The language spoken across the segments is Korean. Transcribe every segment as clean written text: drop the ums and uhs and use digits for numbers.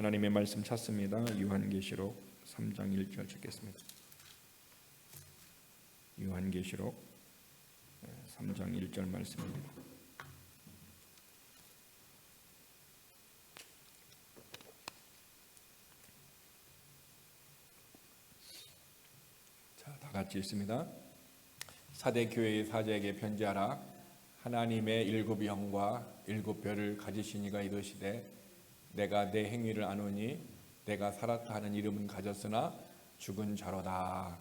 하나님의 말씀 찾습니다. 요한계시록 3장 1절 찾겠습니다. 요한계시록 3장 1절 말씀입니다. 자, 다 같이 읽습니다. 사대 교회의 사자에게 편지하라. 하나님의 일곱 영과 일곱 별을 가지신 이가 이르시되 내가 내 행위를 아노니 내가 살았다 하는 이름은 가졌으나 죽은 자로다.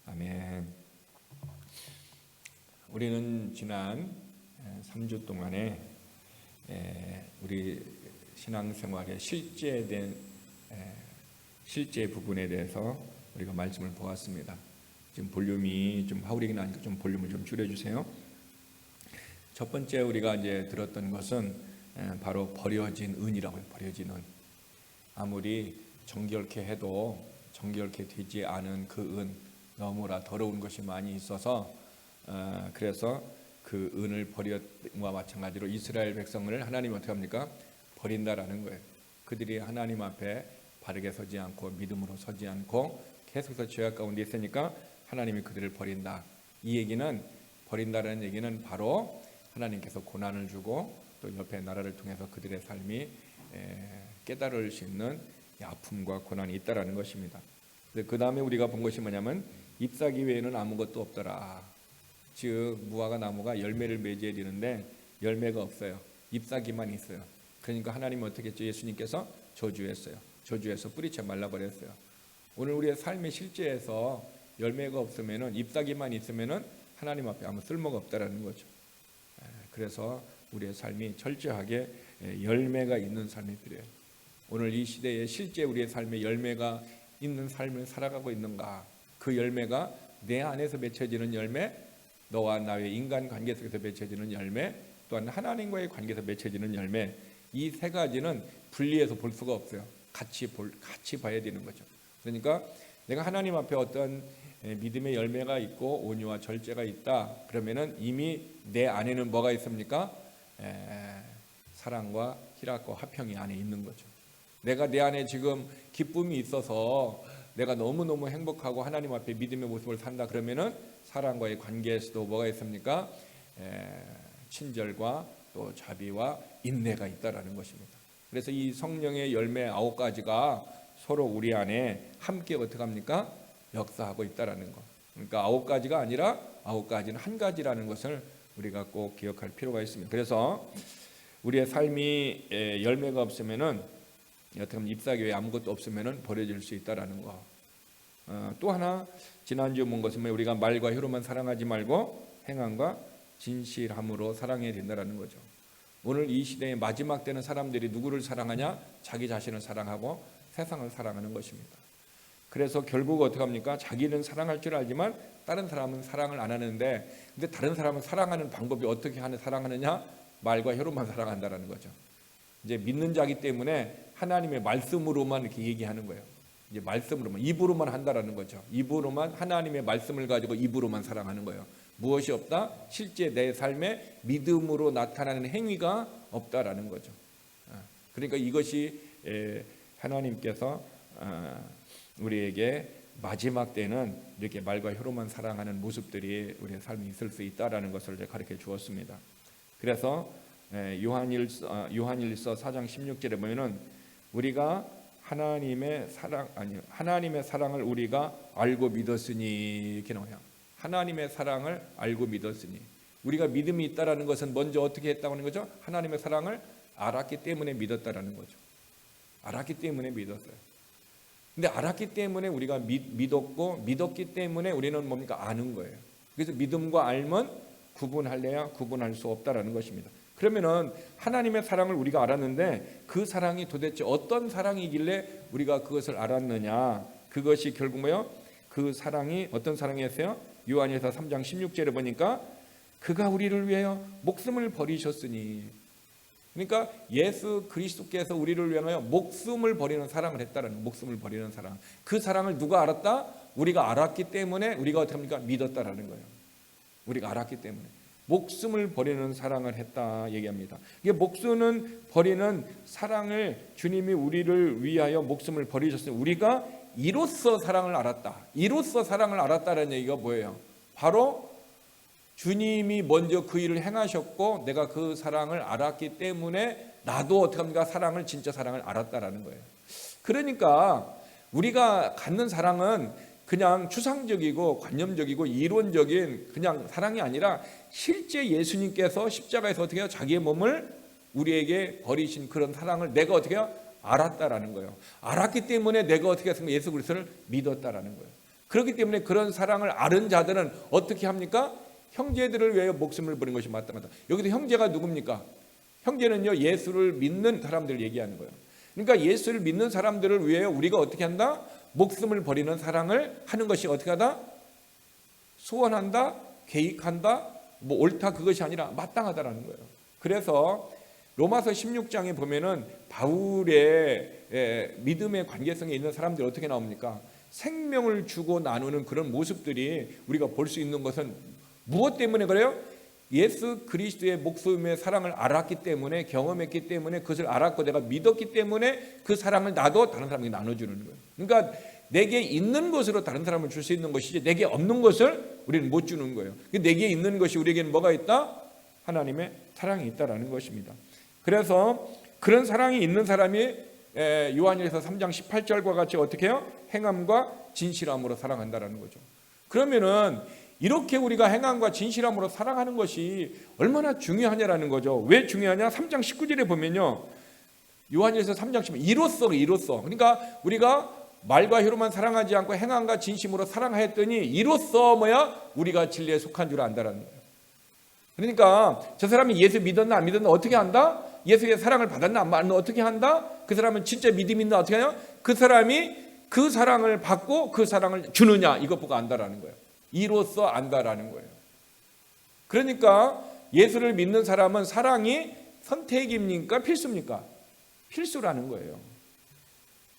아멘. 우리는 지난 3주 동안에 우리 신앙생활의 실제 부분에 대해서 우리가 말씀을 보았습니다. 지금 볼륨이 좀 하울이긴 하니까 좀 볼륨을 좀 줄여주세요. 첫 번째 우리가 이제 들었던 것은 바로 버려진 은이라고 해요. 버려진 은. 아무리 정결케 해도 정결케 되지 않은 그 은, 너무나 더러운 것이 많이 있어서 그래서 그 은을 버렸과 마찬가지로 이스라엘 백성을 하나님이 어떻게 합니까? 버린다라는 거예요. 그들이 하나님 앞에 바르게 서지 않고 믿음으로 서지 않고 계속해서 죄악 가운데 있으니까 하나님이 그들을 버린다. 이 얘기는, 버린다라는 얘기는 바로 하나님께서 고난을 주고 또 옆에 나라를 통해서 그들의 삶이 깨달을 수 있는 아픔과 고난이 있다라는 것입니다. 그 다음에 우리가 본 것이 뭐냐면 잎사귀 외에는 아무것도 없더라. 즉 무화과 나무가 열매를 맺어야 되는데 열매가 없어요. 잎사귀만 있어요. 그러니까 하나님은 어떻게 했죠? 예수님께서 저주했어요. 저주해서 뿌리채 말라버렸어요. 오늘 우리의 삶의 실제에서 열매가 없으면은, 잎사귀만 있으면은 하나님 앞에 아무 쓸모가 없다라는 거죠. 그래서 우리의 삶이 철저하게 열매가 있는 삶이 필요해요. 오늘 이 시대에 실제 우리의 삶에 열매가 있는 삶을 살아가고 있는가? 그 열매가 내 안에서 맺혀지는 열매, 너와 나의 인간관계 속에서 맺혀지는 열매, 또한 하나님과의 관계에서 맺혀지는 열매, 이 세 가지는 분리해서 볼 수가 없어요. 같이 봐야 되는 거죠. 그러니까 내가 하나님 앞에 어떤 믿음의 열매가 있고 온유와 절제가 있다. 그러면은 이미 내 안에는 뭐가 있습니까? 사랑과 희락과 화평이 안에 있는 거죠. 내가 내 안에 지금 기쁨이 있어서 내가 너무너무 행복하고 하나님 앞에 믿음의 모습을 산다. 그러면은 사랑과의 관계에서도 뭐가 있습니까? 친절과 또 자비와 인내가 있다라는 것입니다. 그래서 이 성령의 열매 9가지가 서로 우리 안에 함께 어떻게 합니까? 역사하고 있다라는 것. 그러니까 9가지가 아니라 9가지는 한 가지라는 것을 우리가 꼭 기억할 필요가 있습니다. 그래서 우리의 삶이 열매가 없으면은, 어떻게 하면 잎사귀 외에 아무것도 없으면은 버려질 수 있다라는 거. 또 하나 지난주에 본 것은 우리가 말과 혀로만 사랑하지 말고 행함과 진실함으로 사랑해야 된다라는 거죠. 오늘 이 시대의 마지막 때는 사람들이 누구를 사랑하냐? 자기 자신을 사랑하고 세상을 사랑하는 것입니다. 그래서 결국 어떻게 합니까? 자기는 사랑할 줄 알지만 다른 사람은 사랑을 안 하는데, 근데 다른 사람은 사랑하는 방법이 어떻게 사랑하느냐? 말과 혀로만 사랑한다라는 거죠. 이제 믿는 자기 때문에 하나님의 말씀으로만 이렇게 얘기하는 거예요. 이제 말씀으로만, 입으로만 한다라는 거죠. 입으로만, 하나님의 말씀을 가지고 입으로만 사랑하는 거예요. 무엇이 없다? 실제 내 삶에 믿음으로 나타나는 행위가 없다라는 거죠. 그러니까 이것이 하나님께서 우리에게 마지막 때는 이렇게 말과 혀로만 사랑하는 모습들이 우리의 삶에 있을 수 있다라는 것을 가르쳐 주었습니다. 그래서 요한일서 4장 16절에 보면은 우리가 하나님의 사랑을 우리가 알고 믿었으니, 이렇게 나와요. 하나님의 사랑을 알고 믿었으니, 우리가 믿음이 있다라는 것은 먼저 어떻게 했다고 하는 거죠? 하나님의 사랑을 알았기 때문에 믿었다라는 거죠. 알았기 때문에 믿었어요. 근데 알았기 때문에 우리가 믿었고, 믿었기 때문에 우리는 뭡니까? 아는 거예요. 그래서 믿음과 알면 구분할래야 구분할 수 없다라는 것입니다. 그러면은 하나님의 사랑을 우리가 알았는데 그 사랑이 도대체 어떤 사랑이길래 우리가 그것을 알았느냐? 그것이 결국 뭐예요? 그 사랑이 어떤 사랑이었어요? 요한일서 3장 16절에 보니까 그가 우리를 위하여 목숨을 버리셨으니, 그러니까 예수 그리스도께서 우리를 위하여 목숨을 버리는 사랑을 했다라는, 목숨을 버리는 사랑. 그 사랑을 누가 알았다? 우리가 알았기 때문에 우리가 어떻게 합니까? 믿었다라는 거예요. 우리가 알았기 때문에. 목숨을 버리는 사랑을 했다 얘기합니다. 이게 목숨은 버리는 사랑을 주님이 우리를 위하여 목숨을 버리셨으니 우리가 이로써 사랑을 알았다. 이로써 사랑을 알았다는 얘기가 뭐예요? 바로 주님이 먼저 그 일을 행하셨고 내가 그 사랑을 알았기 때문에 나도 어떻게 합니까? 사랑을 진짜 사랑을 알았다라는 거예요. 그러니까 우리가 갖는 사랑은 그냥 추상적이고 관념적이고 이론적인 그냥 사랑이 아니라 실제 예수님께서 십자가에서 어떻게 해요? 자기의 몸을 우리에게 버리신 그런 사랑을 내가 어떻게 해요? 알았다라는 거예요. 알았기 때문에 내가 어떻게 했습니까? 예수 그리스도를 믿었다라는 거예요. 그렇기 때문에 그런 사랑을 아는 자들은 어떻게 합니까? 형제들을 위하여 목숨을 버린 것이 마땅하다. 여기서 형제가 누굽니까? 형제는요, 예수를 믿는 사람들을 얘기하는 거예요. 그러니까 예수를 믿는 사람들을 위하여 우리가 어떻게 한다? 목숨을 버리는 사랑을 하는 것이 어떻게 하다? 소원한다, 계획한다, 뭐 옳다 그것이 아니라 마땅하다라는 거예요. 그래서 로마서 16장에 보면은 바울의 믿음의 관계성에 있는 사람들이 어떻게 나옵니까? 생명을 주고 나누는 그런 모습들이 우리가 볼 수 있는 것은 무엇 때문에 그래요? 예수 그리스도의 목숨의 사랑을 알았기 때문에, 경험했기 때문에, 그것을 알았고 내가 믿었기 때문에 그 사랑을 나도 다른 사람에게 나눠주는 거예요. 그러니까 내게 있는 것으로 다른 사람을 줄 수 있는 것이지 내게 없는 것을 우리는 못 주는 거예요. 내게 있는 것이 우리에게는 뭐가 있다? 하나님의 사랑이 있다라는 것입니다. 그래서 그런 사랑이 있는 사람이 요한일서 3장 18절과 같이 어떻게 해요? 행함과 진실함으로 사랑한다라는 거죠. 그러면은 이렇게 우리가 행함과 진실함으로 사랑하는 것이 얼마나 중요하냐라는 거죠. 왜 중요하냐? 3장 19절에 보면요, 요한일서 3장 19절 이로써 그러니까 우리가 말과 혀로만 사랑하지 않고 행함과 진심으로 사랑하였더니 이로써 우리가 진리에 속한 줄 안다라는 거예요. 그러니까 저 사람이 예수 믿었나 안 믿었나 어떻게 한다? 예수의 사랑을 받았나 안 받았나 어떻게 한다? 그 사람은 진짜 믿음이 있나 어떻게 해요? 그 사람이 그 사랑을 받고 그 사랑을 주느냐 이것 보고 안다라는 거예요. 이로써 안다라는 거예요. 그러니까 예수를 믿는 사람은 사랑이 선택입니까? 필수입니까? 필수라는 거예요.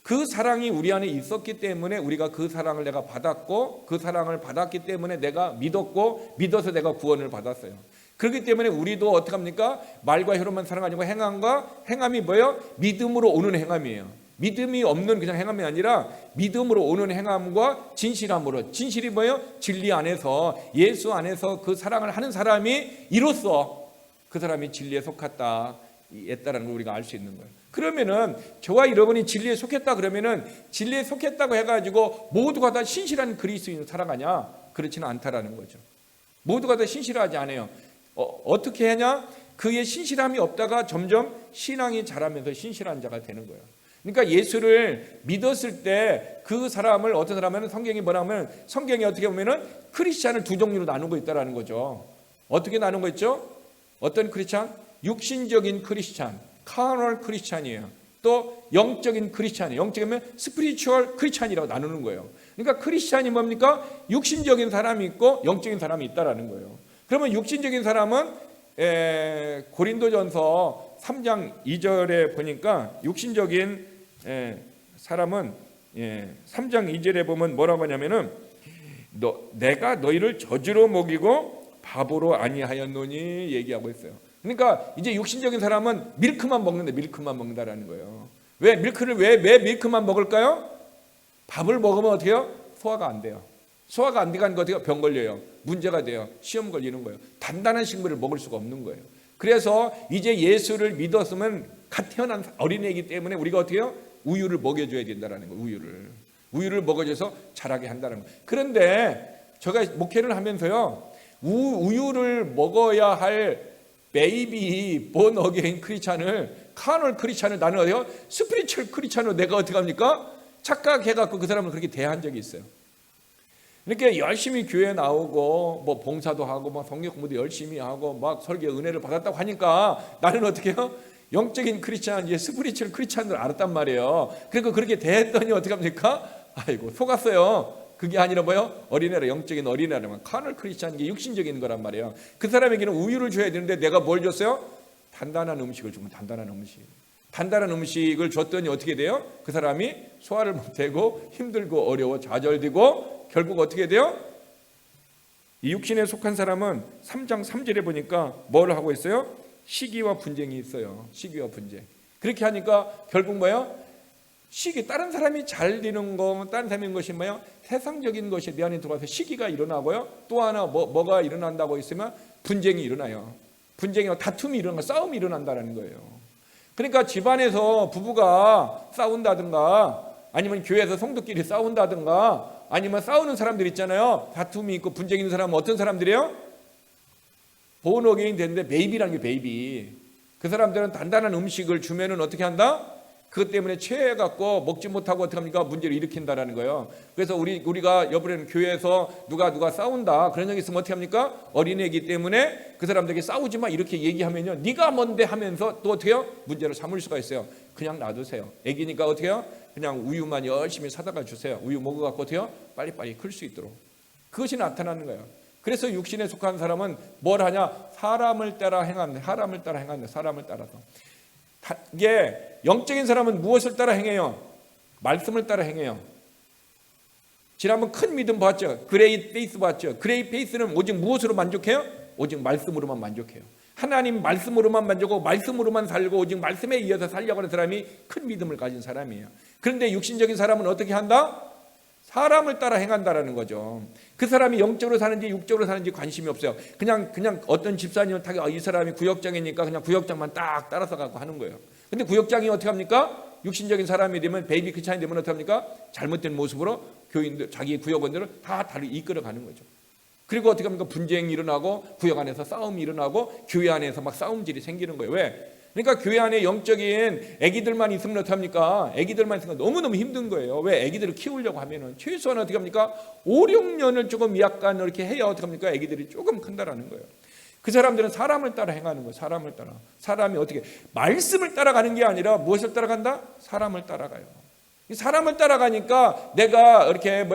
그 사랑이 우리 안에 있었기 때문에 우리가 그 사랑을 내가 받았고 그 사랑을 받았기 때문에 내가 믿었고 믿어서 내가 구원을 받았어요. 그렇기 때문에 우리도 어떻게 합니까? 말과 혀로만 사랑하지 않고 행함이 뭐예요? 믿음으로 오는 행함이에요. 믿음이 없는 그냥 행함이 아니라 믿음으로 오는 행함과 진실함으로. 진실이 뭐예요? 진리 안에서 예수 안에서 그 사랑을 하는 사람이 이로써 그 사람이 진리에 속했다 했다라는 걸 우리가 알 수 있는 거예요. 그러면은 저와 여러분이 진리에 속했다 그러면은 진리에 속했다고 해가지고 모두가 다 신실한 그리스도인을 살아가냐? 그렇지는 않다라는 거죠. 모두가 다 신실하지 않아요. 어떻게 하냐? 그의 신실함이 없다가 점점 신앙이 자라면서 신실한 자가 되는 거예요. 그러니까 예수를 믿었을 때 그 사람을 어떤 사람은 성경이 뭐라면 성경이 어떻게 보면은 크리스찬을 두 종류로 나누고 있다라는 거죠. 어떻게 나누고 있죠? 어떤 크리스찬? 육신적인 크리스찬, 카널 크리스찬이에요. 또 영적인 크리스찬이에요. 영적이면 스피리추얼 크리스찬이라고 나누는 거예요. 그러니까 크리스찬이 뭡니까? 육신적인 사람이 있고 영적인 사람이 있다라는 거예요. 그러면 육신적인 사람은 고린도전서 3장 2절에 보니까 육신적인 사람은 3장 2절에 보면 뭐라고 하냐면은 내가 너희를 저주로 먹이고 바보로 아니하였노니 얘기하고 있어요. 그러니까 이제 육신적인 사람은 밀크만 먹는다라는 거예요. 왜 밀크만 먹을까요? 밥을 먹으면 어떻게 해요? 소화가 안 돼요. 소화가 안 되니까 어떻게 해요? 병 걸려요. 문제가 돼요. 시험 걸리는 거예요. 단단한 식물을 먹을 수가 없는 거예요. 그래서 이제 예수를 믿었으면 갓 태어난 어린애이기 때문에 우리가 어떻게 해요? 우유를 먹여줘야 된다는 거예요. 우유를 먹여줘서 자라게 한다는 거예요. 그런데 제가 목회를 하면서요, 우유를 먹어야 할 베이비 본 어게인 크리스찬을, 카널 크리스찬을 나는 어디요? 스피리추얼 크리스찬으로 내가 어떻게 합니까? 착각해갖고 그 사람을 그렇게 대한 적이 있어요. 이렇게 열심히 교회 나오고 뭐 봉사도 하고 막 성경 공부도 열심히 하고 막 설교 은혜를 받았다고 하니까 나는 어떻게 해요? 영적인 크리스찬, 이제 스피리추얼 크리스찬을 알았단 말이에요. 그리고 그렇게 대했더니 어떻게 합니까? 아이고 속았어요. 그게 아니라 뭐요? 어린애라, 영적인 어린애라면 카널 크리스찬, 이게 육신적인 거란 말이에요. 그 사람에게는 우유를 줘야 되는데 내가 뭘 줬어요? 단단한 음식을 주면 단단한 음식을 줬더니 어떻게 돼요? 그 사람이 소화를 못하고 힘들고 어려워 좌절되고 결국 어떻게 돼요? 이 육신에 속한 사람은 3장 3절에 보니까 뭘 하고 있어요? 시기와 분쟁이 있어요. 시기와 분쟁. 그렇게 하니까 결국 뭐예요? 시기, 다른 사람이 잘 되는 거, 다른 사람인 것이 뭐예요? 세상적인 것이 내 안에 들어와서 시기가 일어나고요. 또 하나 뭐가 일어난다고 있으면 분쟁이 일어나요. 분쟁이, 다툼이 일어나고 싸움이 일어난다는 거예요. 그러니까 집안에서 부부가 싸운다든가 아니면 교회에서 성도끼리 싸운다든가 아니면 싸우는 사람들 있잖아요. 다툼이 있고 분쟁이 있는 사람은 어떤 사람들이에요? 본어게인 되는데 베이비라는 게 베이비. 그 사람들은 단단한 음식을 주면은 어떻게 한다? 그것 때문에 체해갖고 먹지 못하고 어떻게 합니까? 문제를 일으킨다라는 거예요. 그래서 우리가 이번에는 교회에서 누가 싸운다 그런 적이 있으면 어떻게 합니까? 어린애이기 때문에 그 사람들에게 싸우지 마 이렇게 얘기하면요, 네가 뭔데 하면서 또 어떻게 해요? 문제를 삼을 수가 있어요. 그냥 놔두세요. 애기니까 어떻게 해요? 그냥 우유만 열심히 사다가 주세요. 우유 먹어갖고 어떻게 해요? 빨리빨리 클 수 있도록. 그것이 나타나는 거예요. 그래서 육신에 속한 사람은 뭘 하냐? 사람을 따라 행한다. 사람을 따라 행한다. 사람을 따라서. 이게 영적인 사람은 무엇을 따라 행해요? 말씀을 따라 행해요. 지난번 큰 믿음 봤죠? 그레이 페이스 봤죠? 그레이 페이스는 오직 무엇으로 만족해요? 오직 말씀으로만 만족해요. 하나님 말씀으로만 만족하고 말씀으로만 살고 오직 말씀에 이어서 살려고 하는 사람이 큰 믿음을 가진 사람이에요. 그런데 육신적인 사람은 어떻게 한다? 사람을 따라 행한다라는 거죠. 그 사람이 영적으로 사는지 육적으로 사는지 관심이 없어요. 그냥 어떤 집사님은 이 사람이 구역장이니까 그냥 구역장만 딱 따라서 가고 하는 거예요. 근데 구역장이 어떻게 합니까? 육신적인 사람이 되면 베이비 크리스찬이 되면 어떻게 합니까? 잘못된 모습으로 교인들, 자기 구역원들을 다 이끌어 가는 거죠. 그리고 어떻게 합니까? 분쟁이 일어나고 구역 안에서 싸움이 일어나고 교회 안에서 막 싸움질이 생기는 거예요. 왜? 그러니까 교회 안에 영적인 아기들만 있으면 어떻게 합니까? 아기들만 있으면 너무너무 힘든 거예요. 왜? 아기들을 키우려고 하면은 최소한 어떻게 합니까? 5, 6년을 조금 약간 이렇게 해야 어떻게 합니까? 아기들이 조금 큰다라는 거예요. 그 사람들은 사람을 따라 행하는 거예요. 사람을 따라. 사람이 어떻게 말씀을 따라가는 게 아니라 무엇을 따라간다? 사람을 따라가요. 사람을 따라가니까 내가 이렇게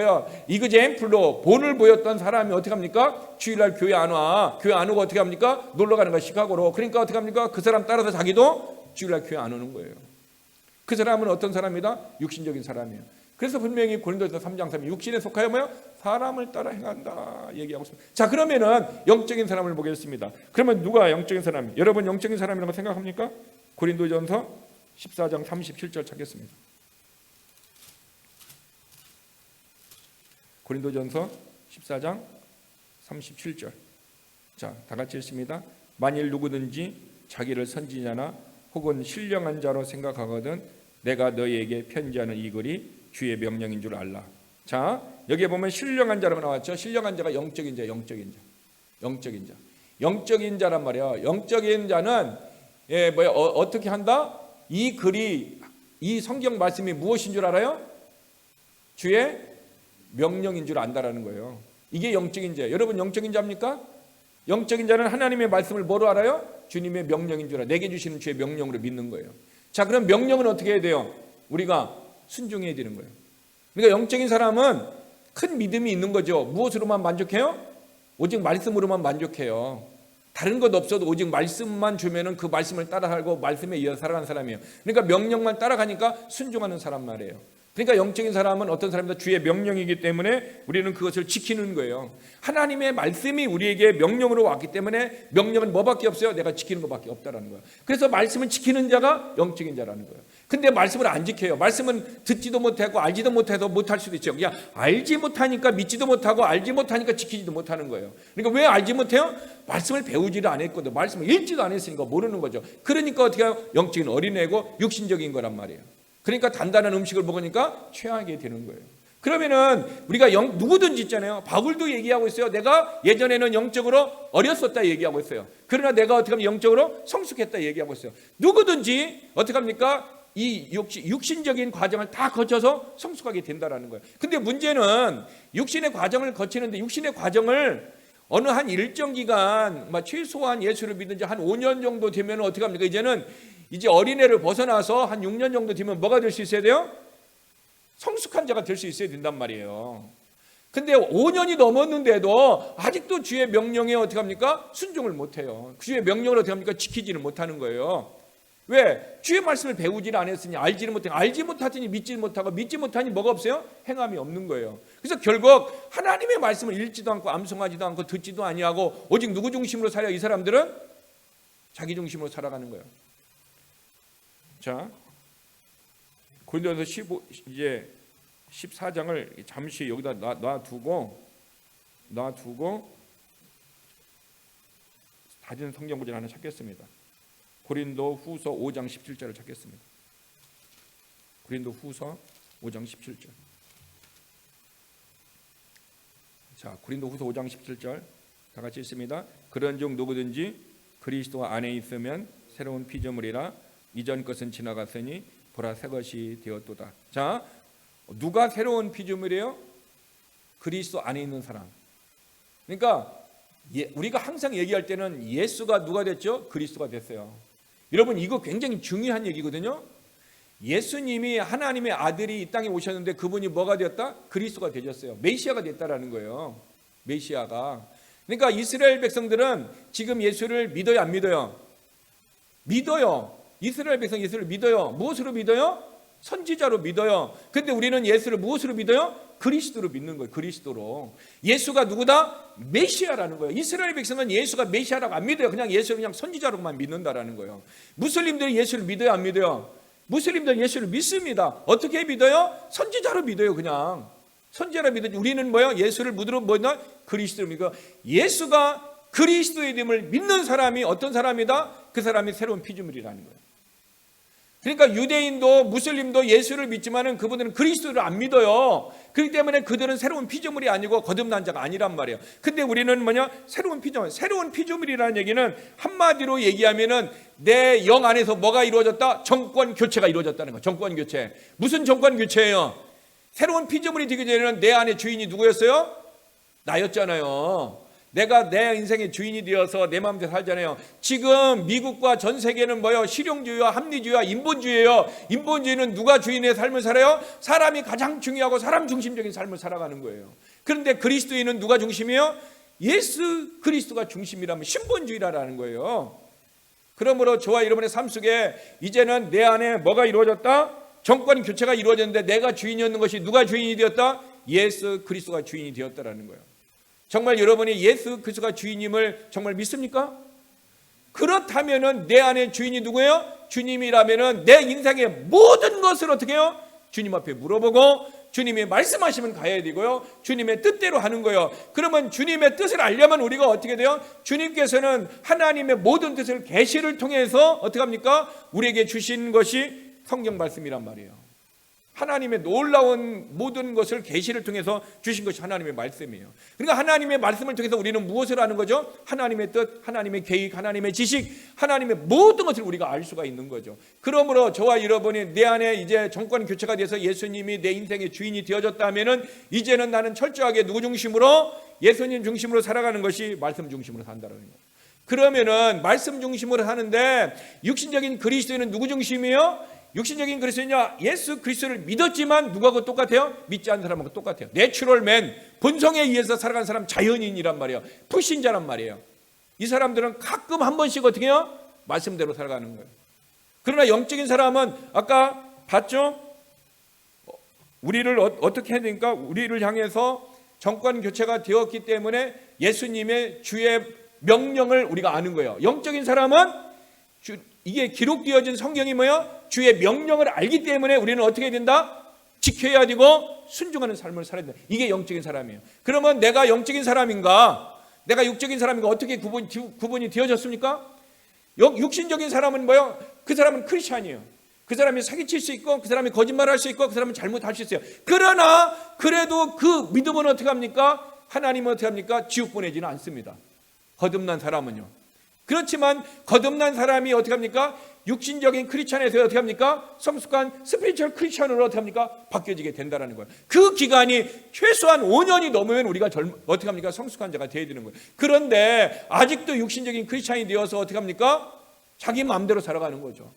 이그젠플로 본을 보였던 사람이 어떻게 합니까? 주일날 교회 안 와. 교회 안 오고 어떻게 합니까? 놀러 가는 거야, 시카고로. 그러니까 어떻게 합니까? 그 사람 따라서 자기도 주일날 교회 안 오는 거예요. 그 사람은 어떤 사람이다? 육신적인 사람이에요. 그래서 분명히 고린도서 3장 3 육신에 속하여 사람을 따라 행한다 얘기하고 있습니다. 자, 그러면은 영적인 사람을 보겠습니다. 그러면 누가 영적인 사람? 여러분 영적인 사람이라고 생각합니까? 고린도전서 14장 37절 찾겠습니다. 고린도전서 14장 37절. 자, 다 같이 읽습니다. 만일 누구든지 자기를 선지자나 혹은 신령한 자로 생각하거든 내가 너희에게 편지하는 이 글이 주의 명령인 줄 알라. 자, 여기에 보면 신령한 자라고 나왔죠. 신령한 자가 영적인 자, 영적인 자, 영적인 자, 영적인 자란 말이에요. 영적인 자는 어떻게 한다? 이 글이, 이 성경 말씀이 무엇인 줄 알아요? 주의 명령인 줄 안다라는 거예요. 이게 영적인 자예요. 여러분 영적인 자입니까? 영적인 자는 하나님의 말씀을 뭐로 알아요? 주님의 명령인 줄 알아요. 내게 주시는 주의 명령으로 믿는 거예요. 자, 그럼 명령은 어떻게 해야 돼요? 우리가 순종해야 되는 거예요. 그러니까 영적인 사람은 큰 믿음이 있는 거죠. 무엇으로만 만족해요? 오직 말씀으로만 만족해요. 다른 것 없어도 오직 말씀만 주면은 그 말씀을 따라 살고 말씀에 이어서 살아가는 사람이에요. 그러니까 명령만 따라가니까 순종하는 사람 말이에요. 그러니까 영적인 사람은 어떤 사람이다? 주의 명령이기 때문에 우리는 그것을 지키는 거예요. 하나님의 말씀이 우리에게 명령으로 왔기 때문에 명령은 뭐밖에 없어요? 내가 지키는 것밖에 없다라는 거예요. 그래서 말씀을 지키는 자가 영적인 자라는 거예요. 근데 말씀을 안 지켜요. 말씀은 듣지도 못하고 알지도 못해서 못할 수도 있죠. 그냥 알지 못하니까 믿지도 못하고 알지 못하니까 지키지도 못하는 거예요. 그러니까 왜 알지 못해요? 말씀을 배우지를 안 했거든. 말씀을 읽지도 안 했으니까 모르는 거죠. 그러니까 어떻게 해요? 영적인 어린애고 육신적인 거란 말이에요. 그러니까 단단한 음식을 먹으니까 취하게 되는 거예요. 그러면은 우리가 누구든지 있잖아요. 바울도 얘기하고 있어요. 내가 예전에는 영적으로 어렸었다 얘기하고 있어요. 그러나 내가 어떻게 하면 영적으로 성숙했다 얘기하고 있어요. 누구든지 어떻게 합니까? 이 육신적인 과정을 다 거쳐서 성숙하게 된다라는 거예요. 근데 문제는 육신의 과정을 거치는데 육신의 과정을 어느 한 일정 기간, 최소한 예수를 믿은 지 한 5년 정도 되면 어떻게 합니까? 이제 어린애를 벗어나서 한 6년 정도 되면 뭐가 될 수 있어야 돼요? 성숙한 자가 될 수 있어야 된단 말이에요. 근데 5년이 넘었는데도 아직도 주의 명령에 어떻게 합니까? 순종을 못해요. 주의 명령을 어떻게 합니까? 지키지는 못하는 거예요. 왜? 주의 말씀을 배우지를 않았으니 알지를 못하니 알지 못하더니 믿지 못하고 믿지 못하니 뭐가 없어요? 행함이 없는 거예요. 그래서 결국 하나님의 말씀을 읽지도 않고 암송하지도 않고 듣지도 아니하고 오직 누구 중심으로 살아요? 이 사람들은 자기 중심으로 살아가는 거예요. 자, 고린도전서 14장을 잠시 여기다 놔두고 다른 성경 구절 하나 찾겠습니다. 고린도 후서 5장 17절을 찾겠습니다. 고린도 후서 5장 17절. 자, 고린도 후서 5장 17절 다 같이 읽습니다. 그런즉 누구든지 그리스도 안에 있으면 새로운 피조물이라 이전 것은 지나갔으니 보라 새 것이 되었도다. 자, 누가 새로운 피조물이에요? 그리스도 안에 있는 사람. 그러니까 우리가 항상 얘기할 때는 예수가 누가 됐죠? 그리스도가 됐어요. 여러분 이거 굉장히 중요한 얘기거든요. 예수님이 하나님의 아들이 이 땅에 오셨는데 그분이 뭐가 되었다? 그리스도가 되셨어요. 메시아가 됐다라는 거예요. 메시아가. 그러니까 이스라엘 백성들은 지금 예수를 믿어요, 안 믿어요? 믿어요. 이스라엘 백성 예수를 믿어요. 무엇으로 믿어요? 선지자로 믿어요. 근데 우리는 예수를 무엇으로 믿어요? 그리스도로 믿는 거예요. 그리스도로. 예수가 누구다? 메시아라는 거예요. 이스라엘 백성은 예수가 메시아라고 안 믿어요. 그냥 예수를 그냥 선지자로만 믿는다라는 거예요. 무슬림들이 예수를 믿어요, 안 믿어요? 무슬림들은 예수를 믿습니다. 어떻게 믿어요? 선지자로 믿어요. 그냥 선지자로 믿어요. 우리는 뭐요? 예수를 무드로 뭐냐? 그리스도로 믿고 예수가 그리스도의 이름을 믿는 사람이 어떤 사람이다? 그 사람이 새로운 피조물이라는 거예요. 그러니까 유대인도 무슬림도 예수를 믿지만은 그분들은 그리스도를 안 믿어요. 그렇기 때문에 그들은 새로운 피조물이 아니고 거듭난 자가 아니란 말이에요. 근데 우리는 뭐냐? 새로운 피조물. 새로운 피조물이라는 얘기는 한마디로 얘기하면은 내 영 안에서 뭐가 이루어졌다? 정권 교체가 이루어졌다는 거예요. 정권 교체. 무슨 정권 교체예요? 새로운 피조물이 되기 전에는 내 안에 주인이 누구였어요? 나였잖아요. 내가 내 인생의 주인이 되어서 내 마음대로 살잖아요. 지금 미국과 전 세계는 뭐예요? 실용주의와 합리주의와 인본주의예요. 인본주의는 누가 주인의 삶을 살아요? 사람이 가장 중요하고 사람 중심적인 삶을 살아가는 거예요. 그런데 그리스도인은 누가 중심이에요? 예수 그리스도가 중심이라면 신본주의라는 거예요. 그러므로 저와 여러분의 삶 속에 이제는 내 안에 뭐가 이루어졌다? 정권 교체가 이루어졌는데 내가 주인이었는 것이 누가 주인이 되었다? 예수 그리스도가 주인이 되었다라는 거예요. 정말 여러분이 예수 그리스도가 주인임을 정말 믿습니까? 그렇다면은 내 안에 주인이 누구예요? 주님이라면은 내 인생의 모든 것을 어떻게 해요? 주님 앞에 물어보고 주님이 말씀하시면 가야 되고요. 주님의 뜻대로 하는 거예요. 그러면 주님의 뜻을 알려면 우리가 어떻게 돼요? 주님께서는 하나님의 모든 뜻을 계시를 통해서 어떻게 합니까? 우리에게 주신 것이 성경 말씀이란 말이에요. 하나님의 놀라운 모든 것을 계시를 통해서 주신 것이 하나님의 말씀이에요. 그러니까 하나님의 말씀을 통해서 우리는 무엇을 하는 거죠? 하나님의 뜻, 하나님의 계획, 하나님의 지식, 하나님의 모든 것을 우리가 알 수가 있는 거죠. 그러므로 저와 여러분이 내 안에 이제 정권 교체가 돼서 예수님이 내 인생의 주인이 되어졌다면은 이제는 나는 철저하게 누구 중심으로? 예수님 중심으로 살아가는 것이 말씀 중심으로 산다는 거예요. 그러면은 말씀 중심으로 사는데 육신적인 그리스도인은 누구 중심이에요? 육신적인 그리스도인이냐? 예수 그리스도를 믿었지만 누구하고 똑같아요? 믿지 않는 사람하고 똑같아요. 내추럴맨, 본성에 의해서 살아가는 사람 자연인이란 말이에요. 불신자란 말이에요. 이 사람들은 가끔 한 번씩 어떻게 해요? 말씀대로 살아가는 거예요. 그러나 영적인 사람은 아까 봤죠? 우리를 어떻게 해야 되니까 우리를 향해서 정권 교체가 되었기 때문에 예수님의 주의 명령을 우리가 아는 거예요. 영적인 사람은 이게 기록되어진 성경이 뭐야? 주의 명령을 알기 때문에 우리는 어떻게 해야 된다? 지켜야 되고 순종하는 삶을 살아야 된다. 이게 영적인 사람이에요. 그러면 내가 영적인 사람인가? 내가 육적인 사람인가? 어떻게 구분이 되어졌습니까? 육신적인 사람은 뭐예요? 그 사람은 크리스찬이에요. 그 사람이 사기칠 수 있고 그 사람이 거짓말할 수 있고 그 사람은 잘못할 수 있어요. 그러나 그래도 그 믿음은 어떻게 합니까? 하나님은 어떻게 합니까? 지옥 보내지는 않습니다. 거듭난 사람은요. 그렇지만 거듭난 사람이 어떻게 합니까? 육신적인 크리스찬에서 어떻게 합니까? 성숙한 스피리추얼 크리스찬으로 어떻게 합니까? 바뀌어지게 된다는 거예요. 그 기간이 최소한 5년이 넘으면 우리가 어떻게 합니까? 성숙한 자가 되어야 되는 거예요. 그런데 아직도 육신적인 크리스찬이 되어서 어떻게 합니까? 자기 마음대로 살아가는 거죠.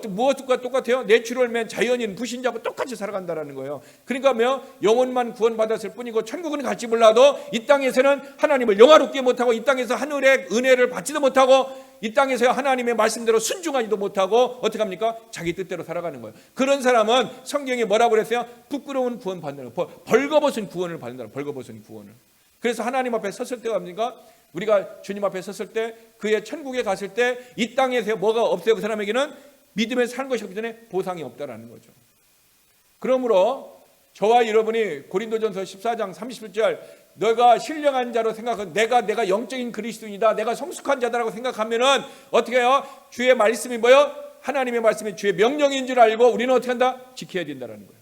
무엇과 똑같아요? 내추럴맨, 자연인, 불신자하고 똑같이 살아간다는 거예요. 그러니까 뭐요? 영혼만 구원받았을 뿐이고 천국은 갈지 몰라도 이 땅에서는 하나님을 영화롭게 못하고 이 땅에서 하늘의 은혜를 받지도 못하고 이 땅에서 하나님의 말씀대로 순종하지도 못하고 어떻게 합니까? 자기 뜻대로 살아가는 거예요. 그런 사람은 성경에 뭐라고 그랬어요? 부끄러운 구원 받는 거, 벌거벗은 구원을 받는다. 벌거벗은 구원을. 그래서 하나님 앞에 섰을 때가 뭡니까? 우리가 주님 앞에 섰을 때, 그의 천국에 갔을 때 이 땅에서 뭐가 없어요? 그 사람에게는 믿음에 사는 것이 없기 전에 보상이 없다라는 거죠. 그러므로 저와 여러분이 고린도전서 14장 31절 너가 신령한 자로 생각하고 내가 영적인 그리스도인이다, 내가 성숙한 자다라고 생각하면은 어떻게 해요? 주의 말씀이 뭐예요? 하나님의 말씀이 주의 명령인 줄 알고 우리는 어떻게 한다? 지켜야 된다라는 거예요.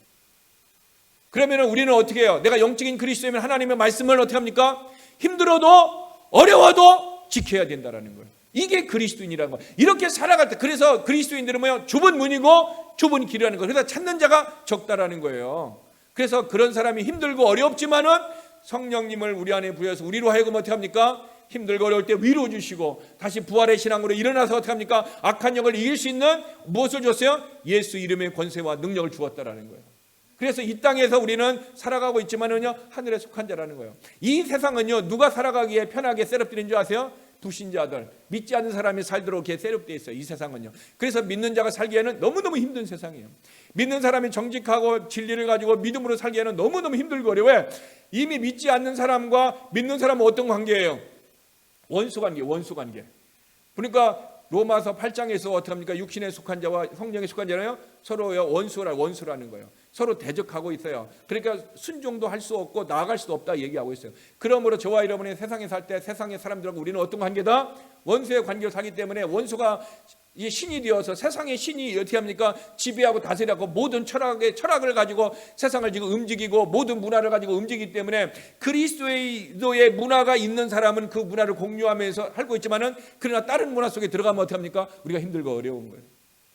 그러면은 우리는 어떻게 해요? 내가 영적인 그리스도이면 하나님의 말씀을 어떻게 합니까? 힘들어도 어려워도 지켜야 된다라는 거예요. 이게 그리스도인이라는 거예요. 이렇게 살아갈 때, 그래서 그리스도인들은 뭐예요? 좁은 문이고 좁은 길이라는 거예요. 그래서 찾는 자가 적다라는 거예요. 그래서 그런 사람이 힘들고 어렵지만은 성령님을 우리 안에 부여서 우리로 하여금 어떻게 합니까? 힘들고 어려울 때 위로 주시고 다시 부활의 신앙으로 일어나서 어떻게 합니까? 악한 영을 이길 수 있는 무엇을 줬어요? 예수 이름의 권세와 능력을 주었다라는 거예요. 그래서 이 땅에서 우리는 살아가고 있지만은요, 하늘에 속한 자라는 거예요. 이 세상은요, 누가 살아가기에 편하게 셋업되는 줄 아세요? 불신자들, 믿지 않는 사람이 살도록 이렇게 셋업되어 있어요. 이 세상은요. 그래서 믿는 자가 살기에는 너무너무 힘든 세상이에요. 믿는 사람이 정직하고 진리를 가지고 믿음으로 살기에는 너무너무 힘들고 어려워요. 이미 믿지 않는 사람과 믿는 사람은 어떤 관계예요? 원수관계, 원수관계. 그러니까 로마서 8장에서 어떻게 합니까? 육신에 속한 자와 성령에 속한 자는요, 서로요 원수라는 거예요. 서로 대적하고 있어요. 그러니까 순종도 할 수 없고 나아갈 수도 없다 얘기하고 있어요. 그러므로 저와 여러분이 세상에 살 때 세상의 사람들하고 우리는 어떤 관계다? 원수의 관계로 살기 때문에 원수가 이 신이 되어서 세상의 신이 어떻게 합니까? 지배하고 다스리고 모든 철학을 가지고 세상을 지금 움직이고 모든 문화를 가지고 움직이기 때문에 그리스도의 문화가 있는 사람은 그 문화를 공유하면서 살고 있지만은 그러나 다른 문화 속에 들어가면 어떻게 합니까? 우리가 힘들고 어려운 거예요.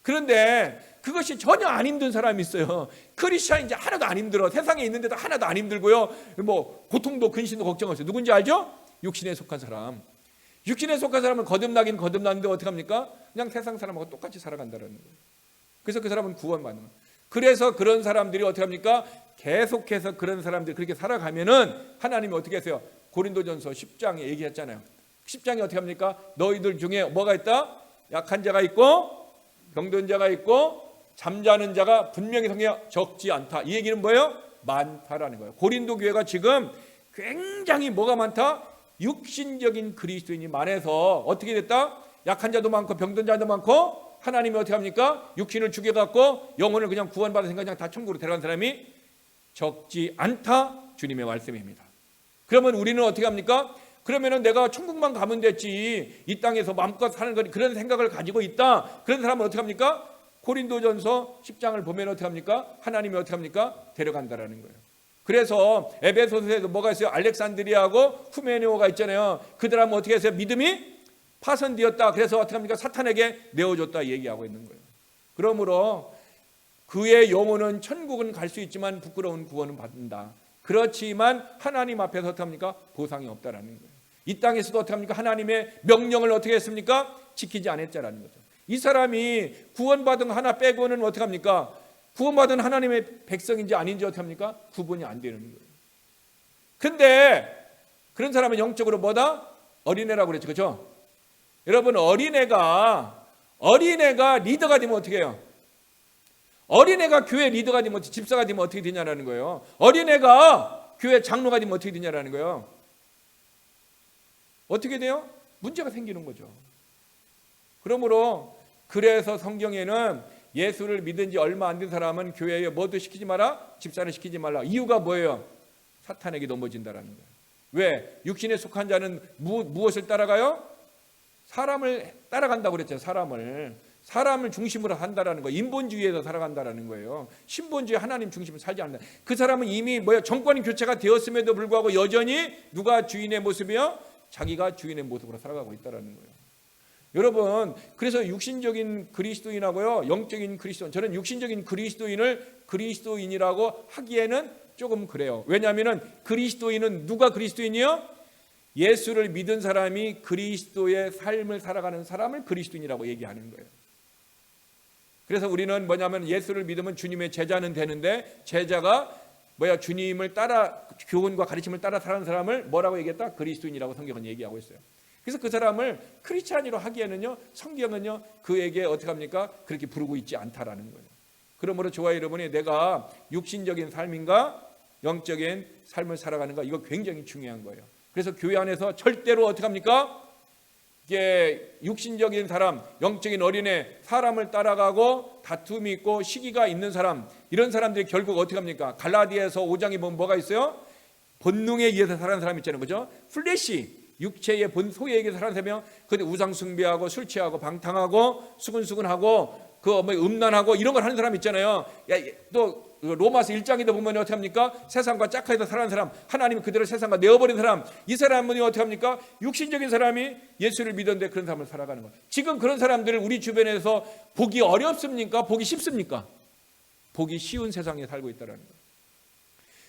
그런데 그것이 전혀 안 힘든 사람이 있어요. 크리스찬 이제 하나도 안 힘들어. 세상에 있는데도 하나도 안 힘들고요. 뭐 고통도 근심도 걱정 없어요. 누군지 알죠? 육신에 속한 사람. 육신에 속한 사람은 거듭나긴 거듭났는데 어떻게 합니까? 그냥 세상 사람하고 똑같이 살아간다는 거예요. 그래서 그 사람은 구원받는 거예요. 그래서 그런 사람들이 어떻게 합니까? 계속해서 그런 사람들이 그렇게 살아가면은 하나님이 어떻게 하세요? 고린도전서 10장에 얘기했잖아요. 10장에 어떻게 합니까? 너희들 중에 뭐가 있다? 약한 자가 있고 병든 자가 있고 잠자는 자가 분명히 성경에 적지 않다. 이 얘기는 뭐예요? 많다라는 거예요. 고린도 교회가 지금 굉장히 뭐가 많다? 육신적인 그리스도인이 많아서 어떻게 됐다? 약한 자도 많고 병든 자도 많고 하나님이 어떻게 합니까? 육신을 죽여갖고 영혼을 그냥 구원받은 생각 그냥 다 천국으로 데려간 사람이 적지 않다. 주님의 말씀입니다. 그러면 우리는 어떻게 합니까? 그러면은 내가 천국만 가면 됐지 이 땅에서 마음껏 사는 건 그런 생각을 가지고 있다. 그런 사람은 어떻게 합니까? 고린도전서 10장을 보면 어떻게 합니까? 하나님이 어떻게 합니까? 데려간다라는 거예요. 그래서 에베소서에도 뭐가 있어요? 알렉산드리아하고 후메네오가 있잖아요. 그들 하면 어떻게 했어요? 믿음이 파손되었다. 그래서 어떻게 합니까? 사탄에게 내어줬다 얘기하고 있는 거예요. 그러므로 그의 영혼은 천국은 갈 수 있지만 부끄러운 구원은 받는다. 그렇지만 하나님 앞에서 어떻게 합니까? 보상이 없다라는 거예요. 이 땅에서도 어떻게 합니까? 하나님의 명령을 어떻게 했습니까? 지키지 않았자라는 거죠. 이 사람이 구원받은 거 하나 빼고는 어떻게 합니까? 구원받은 하나님의 백성인지 아닌지 어떻게 합니까? 구분이 안 되는 거예요. 근데 그런 사람은 영적으로 뭐다? 어린애라고 그랬죠. 그렇죠? 여러분 어린애가 리더가 되면 어떻게 해요? 어린애가 교회 리더가 되면 집사가 되면 어떻게 되냐라는 거예요. 어린애가 교회 장로가 되면 어떻게 되냐라는 거예요. 어떻게 돼요? 문제가 생기는 거죠. 그러므로 그래서 성경에는 예수를 믿은 지 얼마 안 된 사람은 교회에 뭐도 시키지 마라, 집사를 시키지 말라. 이유가 뭐예요? 사탄에게 넘어진다라는 거예요. 왜? 육신에 속한 자는 무엇을 따라가요? 사람을 따라간다고 그랬잖아요. 사람을 중심으로 한다라는 거예요. 인본주의에서 살아간다라는 거예요. 신본주의 하나님 중심으로 살지 않는다. 그 사람은 이미 정권 교체가 되었음에도 불구하고 여전히 누가 주인의 모습이요? 자기가 주인의 모습으로 살아가고 있다라는 거예요. 여러분, 그래서 육신적인 그리스도인하고요, 영적인 그리스도인, 저는 육신적인 그리스도인을 그리스도인이라고 하기에는 조금 그래요. 왜냐하면 그리스도인은 누가 그리스도인이요? 예수를 믿은 사람이 그리스도의 삶을 살아가는 사람을 그리스도인이라고 얘기하는 거예요. 그래서 우리는 뭐냐면 예수를 믿으면 주님의 제자는 되는데 제자가 주님을 따라 교훈과 가르침을 따라 살아가는 사람을 뭐라고 얘기했다? 그리스도인이라고 성경은 얘기하고 있어요. 그래서 그 사람을 크리스찬으로 하기에는요, 성경은요 그에게 어떻게 합니까? 그렇게 부르고 있지 않다라는 거예요. 그러므로 저와 여러분이 내가 육신적인 삶인가 영적인 삶을 살아가는가, 이거 굉장히 중요한 거예요. 그래서 교회 안에서 절대로 어떻게 합니까? 이게 육신적인 사람, 영적인 어린애, 사람을 따라가고 다툼이 있고 시기가 있는 사람, 이런 사람들이 결국 어떻게 합니까? 갈라디아서 5장에 보면 뭐가 있어요? 본능에 의해서 살아가는 사람 있잖아요, 그죠? 플래시, 육체의 본소에 의해서 살아가는 사람이요. 근데 우상 숭배하고 술 취하고 방탕하고 수근수근하고 음란하고 이런 걸 하는 사람 있잖아요. 또 로마서 1장에도 보면 어떻게 합니까? 세상과 짝하여서 살아가는 사람, 하나님이 그대로 세상과 내어버린 사람, 이 사람은 어떻게 합니까? 육신적인 사람이 예수를 믿었는데 그런 삶을 살아가는 거예요. 지금 그런 사람들을 우리 주변에서 보기 어렵습니까? 보기 쉽습니까? 보기 쉬운 세상에 살고 있다는 거예요.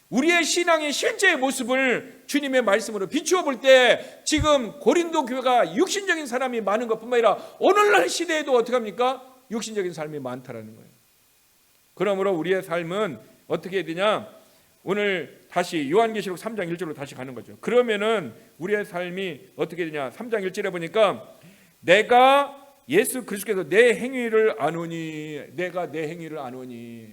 우리의 신앙의 실제의 모습을 주님의 말씀으로 비추어 볼 때 지금 고린도 교회가 육신적인 사람이 많은 것뿐만 아니라 오늘날 시대에도 어떻게 합니까? 육신적인 삶이 많다라는 거예요. 그러므로 우리의 삶은 어떻게 해야 되냐? 오늘 다시 요한계시록 3장 1절로 다시 가는 거죠. 그러면은 우리의 삶이 어떻게 되냐? 3장 1절에 보니까 내가 예수 그리스도께서 내 행위를 아노니, 내가 내 행위를 아노니.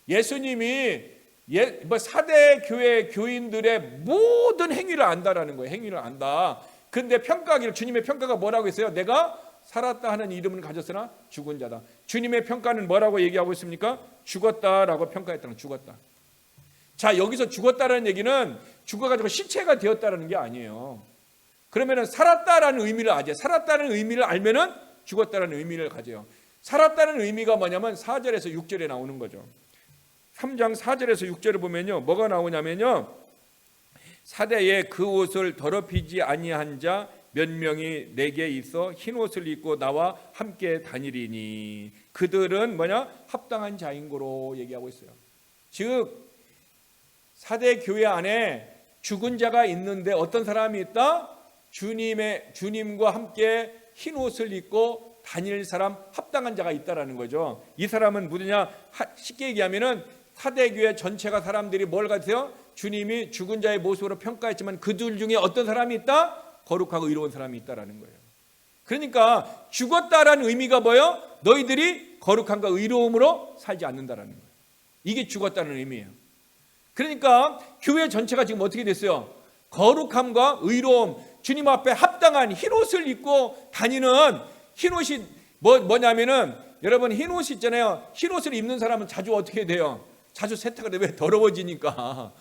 예수님이 4대 교회 교인들의 모든 행위를 안다라는 거예요. 행위를 안다. 근데 평가하기를, 주님의 평가가 뭐라고 했어요? 내가 살았다 하는 이름은 가졌으나 죽은 자다. 주님의 평가는 뭐라고 얘기하고 있습니까? 죽었다라고 평가했다는 거예요. 죽었다. 자, 여기서 죽었다라는 얘기는 죽어가지고 시체가 되었다라는 게 아니에요. 그러면은 살았다라는 의미를 알죠. 살았다는 의미를 알면은 죽었다라는 의미를 가져요. 살았다는 의미가 뭐냐면 4절에서 6절에 나오는 거죠. 3장 4절에서 6절을 보면요, 뭐가 나오냐면요, 사대에 그 옷을 더럽히지 아니한 자 몇 명이 내게 있어 흰 옷을 입고 나와 함께 다니리니 그들은 뭐냐? 합당한 자인 거로 얘기하고 있어요. 즉 사대 교회 안에 죽은 자가 있는데 어떤 사람이 있다? 주님과 함께 흰 옷을 입고 다닐 사람, 합당한 자가 있다라는 거죠. 이 사람은 누구냐? 쉽게 얘기하면은 사대 교회 전체가 사람들이 뭘 가지세요? 주님이 죽은 자의 모습으로 평가했지만 그들 중에 어떤 사람이 있다? 거룩하고 의로운 사람이 있다라는 거예요. 그러니까 죽었다라는 의미가 뭐예요? 너희들이 거룩함과 의로움으로 살지 않는다라는 거예요. 이게 죽었다는 의미예요. 그러니까 교회 전체가 지금 어떻게 됐어요? 거룩함과 의로움, 주님 앞에 합당한 흰옷을 입고 다니는, 흰옷이 뭐냐면은 여러분 흰옷 있잖아요. 흰옷을 입는 사람은 자주 어떻게 돼요? 자주 세탁을 해요. 왜? 더러워지니까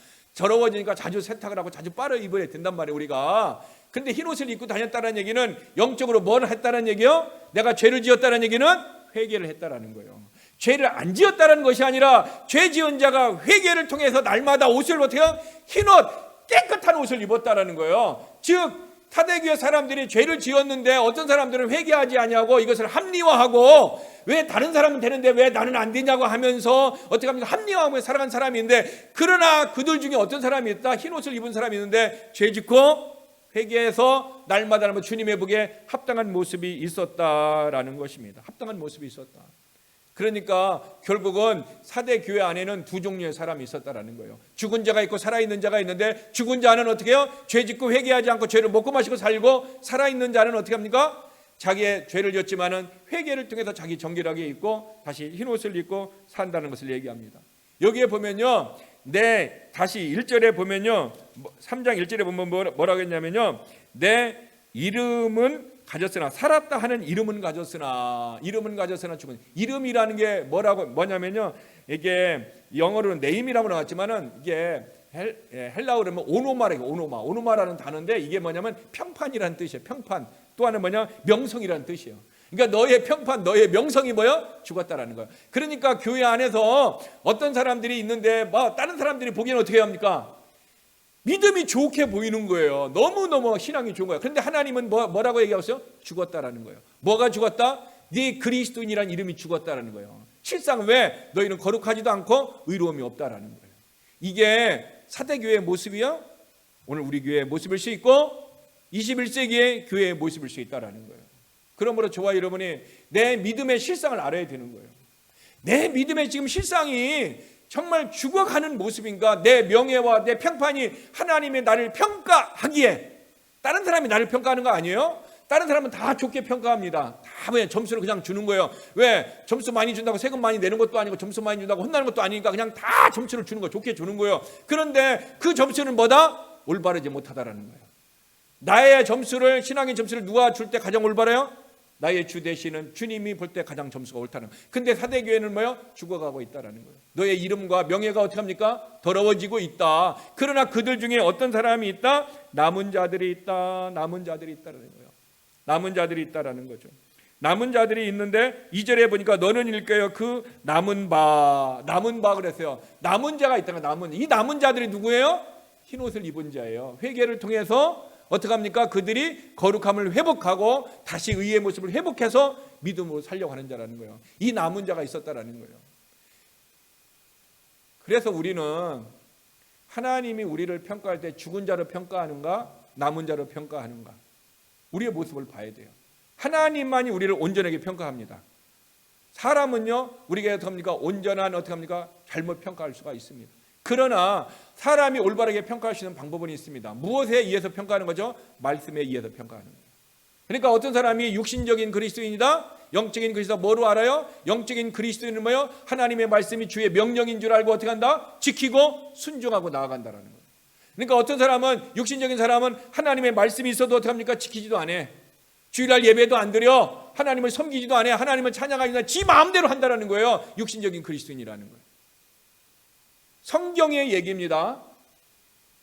자주 세탁을 하고 자주 빨아 입어야 된단 말이에요, 우리가. 그런데 흰옷을 입고 다녔다는 얘기는 영적으로 뭘 했다는 얘기요? 내가 죄를 지었다는 얘기는 회개를 했다라는 거예요. 죄를 안 지었다는 것이 아니라 죄 지은 자가 회개를 통해서 날마다 옷을 어떻게 해요? 흰옷, 깨끗한 옷을 입었다라는 거예요. 즉 사대교회 사람들이 죄를 지었는데 어떤 사람들은 회개하지 아니하고 이것을 합리화하고 왜 다른 사람은 되는데 왜 나는 안 되냐고 하면서 어떻게 하면 합리화하고 살아간 사람이 있는데, 그러나 그들 중에 어떤 사람이 있다? 흰옷을 입은 사람이 있는데 죄 짓고 회개해서 날마다 주님의 복에 합당한 모습이 있었다라는 것입니다. 합당한 모습이 있었다. 그러니까 결국은 사대 교회 안에는 두 종류의 사람이 있었다라는 거예요. 죽은 자가 있고 살아있는 자가 있는데, 죽은 자는 어떻게 해요? 죄 짓고 회개하지 않고 죄를 먹고 마시고 살고, 살아있는 자는 어떻게 합니까? 자기의 죄를 졌지만은 회개를 통해서 자기 정결하게 입고 다시 흰옷을 입고 산다는 것을 얘기합니다. 여기에 보면요, 다시 1절에 보면요, 3장 1절에 보면 뭐라고 했냐면요, 내 이름은 가졌으나, 살았다 하는 이름은 가졌으나 죽은, 이름이라는 게 뭐냐면요, 이게 영어로는 네임이라고 나왔지만은 이게 헬라어로 하면 오노마라는 단어인데, 이게 뭐냐면 평판이라는 뜻이에요. 평판. 또 하나는 뭐냐? 명성이라는 뜻이에요. 그러니까 너의 평판, 너의 명성이 뭐야? 죽었다라는 거예요. 그러니까 교회 안에서 어떤 사람들이 있는데 다른 사람들이 보기에는 어떻게 합니까? 믿음이 좋게 보이는 거예요. 너무너무 신앙이 좋은 거예요. 그런데 하나님은 뭐라고 얘기하고 있어요? 죽었다라는 거예요. 뭐가 죽었다? 네 그리스도인이라는 이름이 죽었다라는 거예요. 실상 왜? 너희는 거룩하지도 않고 의로움이 없다라는 거예요. 이게 사대교회의 모습이요, 오늘 우리 교회의 모습일 수 있고 21세기의 교회의 모습일 수 있다라는 거예요. 그러므로 저와 여러분이 내 믿음의 실상을 알아야 되는 거예요. 내 믿음의 지금 실상이 정말 죽어가는 모습인가? 내 명예와 내 평판이 하나님의 나를 평가하기에 다른 사람이 나를 평가하는 거 아니에요? 다른 사람은 다 좋게 평가합니다. 다 그냥 점수를 그냥 주는 거예요. 왜? 점수 많이 준다고 세금 많이 내는 것도 아니고 점수 많이 준다고 혼나는 것도 아니니까 그냥 다 점수를 주는 거예요. 좋게 주는 거예요. 그런데 그 점수는 뭐다? 올바르지 못하다라는 거예요. 나의 점수를, 신앙의 점수를 누가 줄 때 가장 올바라요? 나의 주 되시는 주님이 볼 때 가장 점수가 옳다는 거예요. 근데 사대교회는 뭐예요? 죽어가고 있다라는 거예요. 너의 이름과 명예가 어떻게 합니까? 더러워지고 있다. 그러나 그들 중에 어떤 사람이 있다? 남은 자들이 있다. 남은 자들이 있다라는 거예요. 남은 자들이 있다라는 거죠. 남은 자들이 있는데 2절에 보니까 너는 일까요? 그 남은 바 그랬어요. 남은 자가 있다가 이 남은 자들이 누구예요? 흰 옷을 입은 자예요. 회개를 통해서 어떻게 합니까? 그들이 거룩함을 회복하고 다시 의의 모습을 회복해서 믿음으로 살려고 하는 자라는 거예요. 이 남은 자가 있었다라는 거예요. 그래서 우리는 하나님이 우리를 평가할 때 죽은 자로 평가하는가 남은 자로 평가하는가 우리의 모습을 봐야 돼요. 하나님만이 우리를 온전하게 평가합니다. 사람은요 우리가 어떻게 합니까? 온전한 어떻게 합니까? 잘못 평가할 수가 있습니다. 그러나 사람이 올바르게 평가할 수 있는 방법은 있습니다. 무엇에 의해서 평가하는 거죠? 말씀에 의해서 평가하는 거예요. 그러니까 어떤 사람이 육신적인 그리스도인이다, 영적인 그리스도 뭐로 알아요? 영적인 그리스도인은 뭐예요? 하나님의 말씀이 주의 명령인 줄 알고 어떻게 한다? 지키고 순종하고 나아간다라는 거예요. 그러니까 어떤 사람은 육신적인 사람은 하나님의 말씀이 있어도 어떻게 합니까? 지키지도 않아. 주일날 예배도 안 드려. 하나님을 섬기지도 않아. 하나님을 찬양하지도 않아. 지 마음대로 한다라는 거예요. 육신적인 그리스도인이라는 거예요. 성경의 얘기입니다.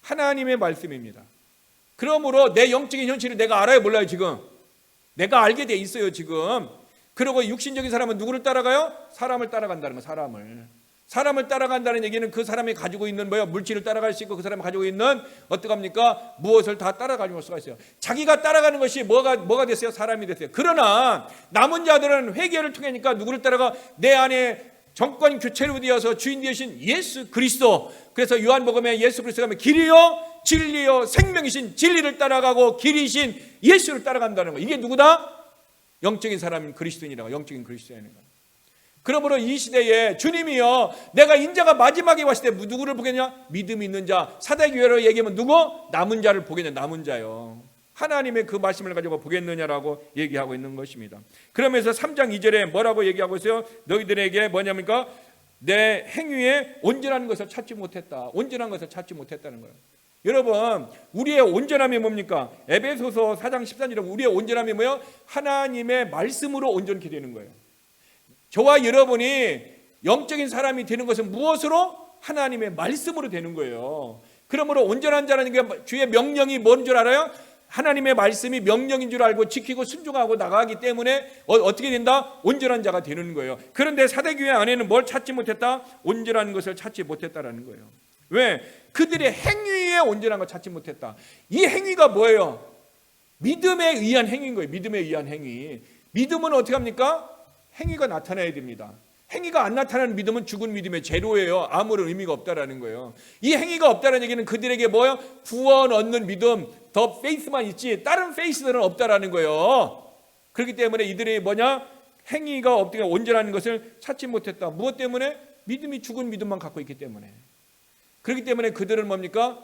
하나님의 말씀입니다. 그러므로 내 영적인 현실을 내가 알아요? 몰라요? 지금 내가 알게 돼 있어요. 지금. 그리고 육신적인 사람은 누구를 따라가요? 사람을 따라간다는 거예요. 사람을 따라간다는 얘기는 그 사람이 가지고 있는 뭐예요? 물질을 따라갈 수 있고 그 사람이 가지고 있는 어떡합니까? 무엇을 다 따라가지고 올 수가 있어요. 자기가 따라가는 것이 뭐가 됐어요? 사람이 됐어요. 그러나 남은 자들은 회개를 통하니까 누구를 따라가? 내 안에 정권 교체로 되어서 주인 되신 예수 그리스도. 그래서 요한복음에 예수 그리스도가 길이요 진리요 생명이신 진리를 따라가고 길이신 예수를 따라간다는 거. 이게 누구다? 영적인 사람인 그리스도인이라고. 영적인 그리스도인이라고. 그러므로 이 시대에 주님이요 내가 인자가 마지막에 왔을 때 누구를 보겠냐? 믿음 있는 자. 사대교회로 얘기하면 누구? 남은 자를 보겠냐? 남은 자요. 하나님의 그 말씀을 가지고 보겠느냐라고 얘기하고 있는 것입니다. 그러면서 3장 2절에 뭐라고 얘기하고 있어요? 너희들에게 뭐냐니까 내 행위에 온전한 것을 찾지 못했다. 온전한 것을 찾지 못했다는 거예요. 여러분 우리의 온전함이 뭡니까? 에베소서 4장 14절에 우리의 온전함이 뭐예요? 하나님의 말씀으로 온전케 되는 거예요. 저와 여러분이 영적인 사람이 되는 것은 무엇으로? 하나님의 말씀으로 되는 거예요. 그러므로 온전한 자라는 게 주의 명령이 뭔 줄 알아요? 하나님의 말씀이 명령인 줄 알고 지키고 순종하고 나가기 때문에 어떻게 된다? 온전한 자가 되는 거예요. 그런데 사대교회 안에는 뭘 찾지 못했다? 온전한 것을 찾지 못했다라는 거예요. 왜? 그들의 행위에 온전한 걸 찾지 못했다. 이 행위가 뭐예요? 믿음에 의한 행위인 거예요. 믿음에 의한 행위. 믿음은 어떻게 합니까? 행위가 나타나야 됩니다. 행위가 안 나타나는 믿음은 죽은 믿음의 제로예요. 아무런 의미가 없다라는 거예요. 이 행위가 없다는 얘기는 그들에게 뭐예요? 구원 얻는 믿음, 더 페이스만 있지 다른 페이스들은 없다라는 거예요. 그렇기 때문에 이들이 뭐냐? 행위가 없게 온전한 것을 찾지 못했다. 무엇 때문에? 믿음이 죽은 믿음만 갖고 있기 때문에. 그렇기 때문에 그들은 뭡니까?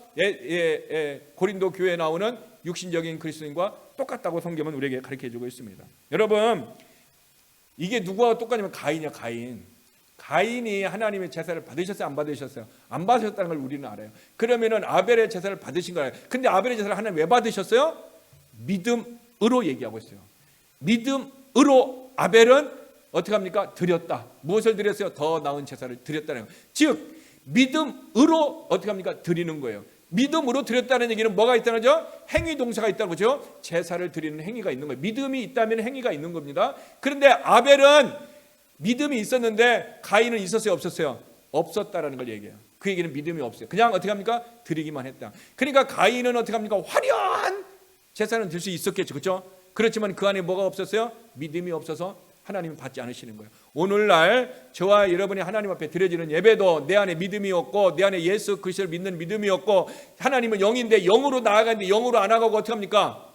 고린도 교회에 나오는 육신적인 그리스도인과 똑같다고 성경은 우리에게 가르쳐주고 있습니다. 여러분 이게 누구와 똑같냐면 가인이야. 가인이 하나님의 제사를 받으셨어요? 안 받으셨어요? 안 받으셨다는 걸 우리는 알아요. 그러면은 아벨의 제사를 받으신 거예요. 근데 아벨의 제사를 하나님 왜 받으셨어요? 믿음으로 얘기하고 있어요. 믿음으로 아벨은 어떻게 합니까? 드렸다. 무엇을 드렸어요? 더 나은 제사를 드렸다는 거예요. 즉 믿음으로 어떻게 합니까? 드리는 거예요. 믿음으로 드렸다는 얘기는 뭐가 있다는 거죠? 행위 동사가 있다는 거죠. 제사를 드리는 행위가 있는 거예요. 믿음이 있다면 행위가 있는 겁니다. 그런데 아벨은 믿음이 있었는데 가인은 있었어요? 없었어요? 없었다라는 걸 얘기해요. 그 얘기는 믿음이 없어요. 그냥 어떻게 합니까? 드리기만 했다. 그러니까 가인은 어떻게 합니까? 화려한 제사는 들 수 있었겠죠. 그렇죠? 그렇지만 그 안에 뭐가 없었어요? 믿음이 없어서 하나님은 받지 않으시는 거예요. 오늘날 저와 여러분이 하나님 앞에 드려지는 예배도 내 안에 믿음이 없고 내 안에 예수 그리스도를 믿는 믿음이 없고 하나님은 영인데 영으로 나아가는데 영으로 안 나가고 어떻게 합니까?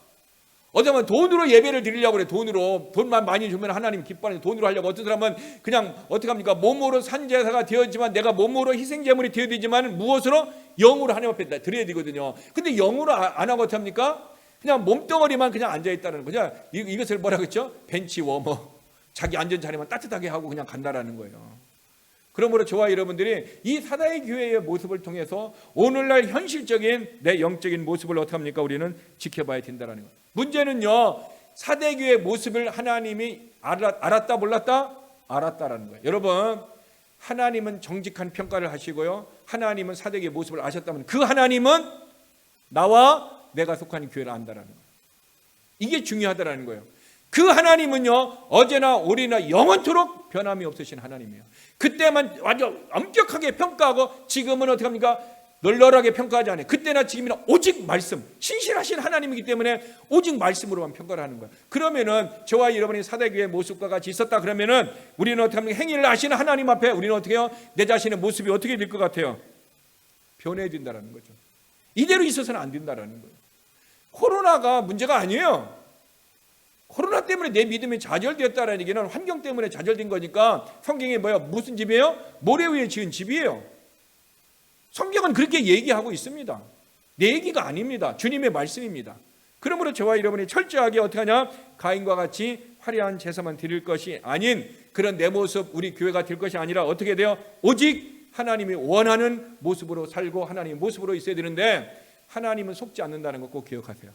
어쩌면 돈으로 예배를 드리려고 그래. 돈만 많이 주면 하나님 기뻐하는데 돈으로 하려고. 어떤 사람은 그냥 어떻게 합니까? 몸으로 산제사가 되었지만 내가 몸으로 희생제물이 되어야 되지만 무엇으로? 영으로 하나님 앞에 드려야 되거든요. 근데 영으로 안 하고 어떻게 합니까? 그냥 몸뚱어리만 그냥 앉아 있다는 거죠. 이것을 뭐라 그랬죠? 벤치 워머. 자기 앉은 자리만 따뜻하게 하고 그냥 간다라는 거예요. 그러므로 저와 여러분들이 이 사다의 교회의 모습을 통해서 오늘날 현실적인 내 영적인 모습을 어떻게 합니까? 우리는 지켜봐야 된다는 거예요. 문제는요, 사대 교회의 모습을 하나님이 알았다 몰랐다? 알았다라는 거예요. 여러분, 하나님은 정직한 평가를 하시고요, 하나님은 사대 교회의 모습을 아셨다면 그 하나님은 나와 내가 속한 교회를 안다라는 거예요. 이게 중요하다라는 거예요. 그 하나님은요, 어제나 오늘이나 영원토록 변함이 없으신 하나님이에요. 그때만 아주 엄격하게 평가하고 지금은 어떻게 합니까? 널널하게 평가하지 않아요. 그때나 지금이나 오직 말씀, 신실하신 하나님이기 때문에 오직 말씀으로만 평가를 하는 거예요. 그러면은 저와 여러분이 사대교회의 모습과 같이 있었다 그러면은 우리는 어떻게 합니까? 행위를 하시는 하나님 앞에 우리는 어떻게 해요? 내 자신의 모습이 어떻게 될 것 같아요? 변해진다는 거죠. 이대로 있어서는 안 된다는 거예요. 코로나가 문제가 아니에요. 코로나 때문에 내 믿음이 좌절되었다는 얘기는 환경 때문에 좌절된 거니까 성경이 뭐야? 무슨 집이에요? 모래 위에 지은 집이에요. 성경은 그렇게 얘기하고 있습니다. 내 얘기가 아닙니다. 주님의 말씀입니다. 그러므로 저와 여러분이 철저하게 어떻게 하냐? 가인과 같이 화려한 제사만 드릴 것이 아닌 그런 내 모습, 우리 교회가 될 것이 아니라 어떻게 돼요? 오직 하나님이 원하는 모습으로 살고 하나님의 모습으로 있어야 되는데 하나님은 속지 않는다는 거 꼭 기억하세요.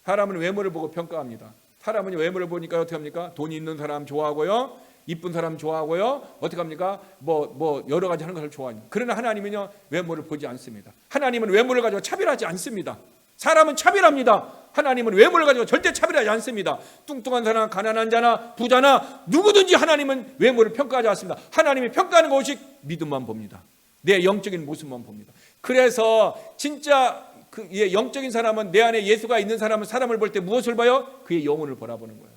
사람은 외모를 보고 평가합니다. 사람은 외모를 보니까 어떻게 합니까? 돈이 있는 사람 좋아하고요, 이쁜 사람 좋아하고요, 어떻게 합니까? 뭐 여러 가지 하는 것을 좋아합니다. 그러나 하나님은요, 외모를 보지 않습니다. 하나님은 외모를 가지고 차별하지 않습니다. 사람은 차별합니다. 하나님은 외모를 가지고 절대 차별하지 않습니다. 뚱뚱한 사람, 가난한 자나 부자나 누구든지 하나님은 외모를 평가하지 않습니다. 하나님이 평가하는 것이 믿음만 봅니다. 내 영적인 모습만 봅니다. 그래서 진짜 영적인 사람은, 내 안에 예수가 있는 사람은 사람을 볼 때 무엇을 봐요? 그의 영혼을 바라보는 거예요.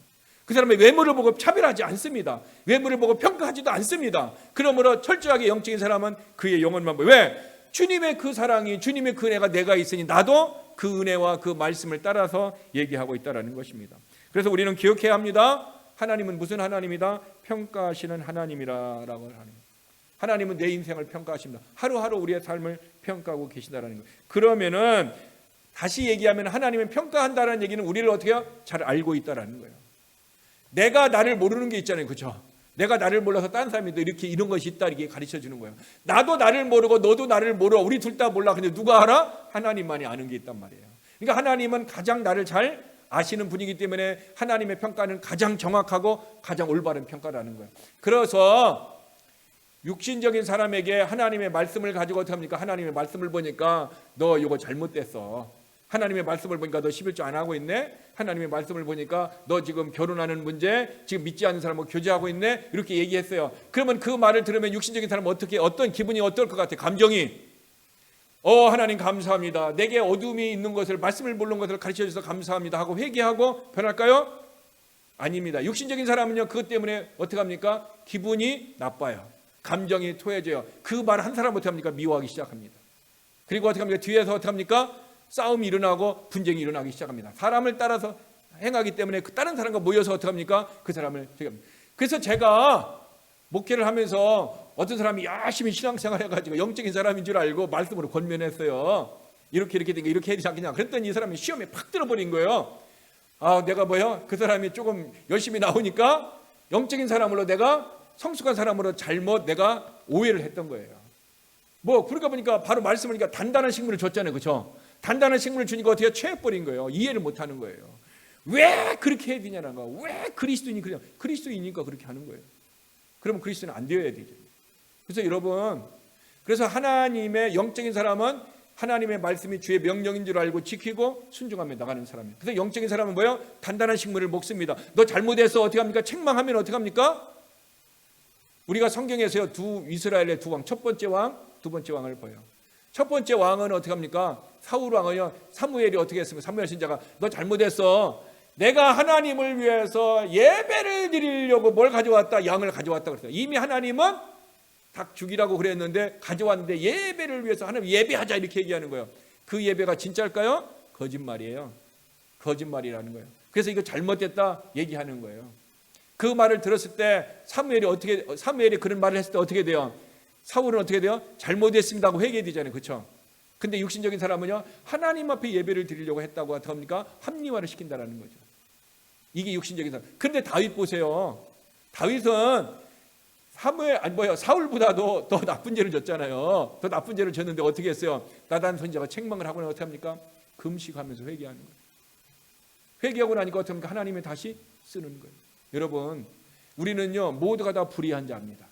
그 사람의 외모를 보고 차별하지 않습니다. 외모를 보고 평가하지도 않습니다. 그러므로 철저하게 영적인 사람은 그의 영혼만 봐요. 왜? 주님의 그 사랑이, 주님의 그 은혜가 내가 있으니 나도 그 은혜와 그 말씀을 따라서 얘기하고 있다는 것입니다. 그래서 우리는 기억해야 합니다. 하나님은 무슨 하나님이다? 평가하시는 하나님이라고 하는. 하나님은 내 인생을 평가하십니다. 하루하루 우리의 삶을 평가하고 계시다는 거예요. 그러면은 다시 얘기하면 하나님은 평가한다는 얘기는 우리를 어떻게 해요? 잘 알고 있다는 거예요. 내가 나를 모르는 게 있잖아요. 그렇죠? 내가 나를 몰라서 다른 사람이 이렇게 이런 것이 있다 이렇게 가르쳐 주는 거예요. 나도 나를 모르고 너도 나를 모르고 우리 둘 다 몰라. 근데 누가 알아? 하나님만이 아는 게 있단 말이에요. 그러니까 하나님은 가장 나를 잘 아시는 분이기 때문에 하나님의 평가는 가장 정확하고 가장 올바른 평가라는 거예요. 그래서 육신적인 사람에게 하나님의 말씀을 가지고 어떻게 합니까? 하나님의 말씀을 보니까 너 이거 잘못됐어. 하나님의 말씀을 보니까 너 11조 안 하고 있네. 하나님의 말씀을 보니까 너 지금 결혼하는 문제, 지금 믿지 않는 사람하고 교제하고 있네. 이렇게 얘기했어요. 그러면 그 말을 들으면 육신적인 사람은 어떤 기분이 어떨 것 같아? 감정이 하나님 감사합니다. 내게 어둠이 있는 것을, 말씀을 모르는 것을 가르쳐 주셔서 감사합니다 하고 회개하고 변할까요? 아닙니다. 육신적인 사람은요, 그것 때문에 어떻게 합니까? 기분이 나빠요. 감정이 토해져요. 그 말 한 사람 어떻게 합니까? 미워하기 시작합니다. 그리고 어떻게 합니까? 뒤에서 어떻게 합니까? 싸움이 일어나고 분쟁이 일어나기 시작합니다. 사람을 따라서 행하기 때문에 그 다른 사람과 모여서 어떻게 합니까? 그 사람을. 그래서 제가 목회를 하면서 어떤 사람이 열심히 신앙생활 해가지고 영적인 사람인 줄 알고 말씀으로 권면했어요. 이렇게 된 게 이렇게 해야 되지 않겠냐. 그랬더니 이 사람이 시험에 팍 들어버린 거예요. 내가 그 사람이 조금 열심히 나오니까 영적인 사람으로 내가 성숙한 사람으로 잘못 내가 오해를 했던 거예요. 그러니까 보니까 바로 말씀을, 그러니까 단단한 식물을 줬잖아요. 그렇죠? 단단한 식물을 주니까 어떻게 취해버린 거예요. 이해를 못하는 거예요. 왜 그렇게 해야 되냐는 거야. 왜 그리스도인이 그냥 그리스도이니까 그렇게 하는 거예요. 그러면 그리스도는 안 되어야 되죠. 그래서 여러분, 그래서 하나님의 영적인 사람은 하나님의 말씀이 주의 명령인 줄 알고 지키고 순종하며 나가는 사람이에요. 그래서 영적인 사람은 뭐예요? 단단한 식물을 먹습니다. 너 잘못해서 어떻게 합니까? 책망하면 어떻게 합니까? 우리가 성경에서요, 이스라엘의 두 왕, 첫 번째 왕, 두 번째 왕을 봐요. 첫 번째 왕은 어떻게 합니까? 사울 왕은요, 사무엘이 어떻게 했습니까? 사무엘 신자가 너 잘못했어. 내가 하나님을 위해서 예배를 드리려고 뭘 가져왔다? 양을 가져왔다 그랬어요. 이미 하나님은 닭 죽이라고 그랬는데 가져왔는데 예배를 위해서 하나님 예배하자 이렇게 얘기하는 거예요. 그 예배가 진짜일까요? 거짓말이에요. 거짓말이라는 거예요. 그래서 이거 잘못됐다 얘기하는 거예요. 그 말을 들었을 때 사무엘이 그런 말을 했을 때 어떻게 돼요? 사울은 어떻게 돼요? 잘못했습니다 하고 회개되잖아요. 그렇죠? 근데 육신적인 사람은요, 하나님 앞에 예배를 드리려고 했다고 합니까? 합리화를 시킨다라는 거죠. 이게 육신적인 사람. 근데 다윗 보세요. 다윗은 사울보다도 더 나쁜 죄를 졌잖아요. 더 나쁜 죄를 졌는데 어떻게 했어요? 나단 선지자가 책망을 하고 어떻게 합니까? 금식하면서 회개하는 거예요. 회개하고 나니까 어떻게 합니까? 하나님이 다시 쓰는 거예요. 여러분, 우리는요 모두가 다 불의한 자입니다.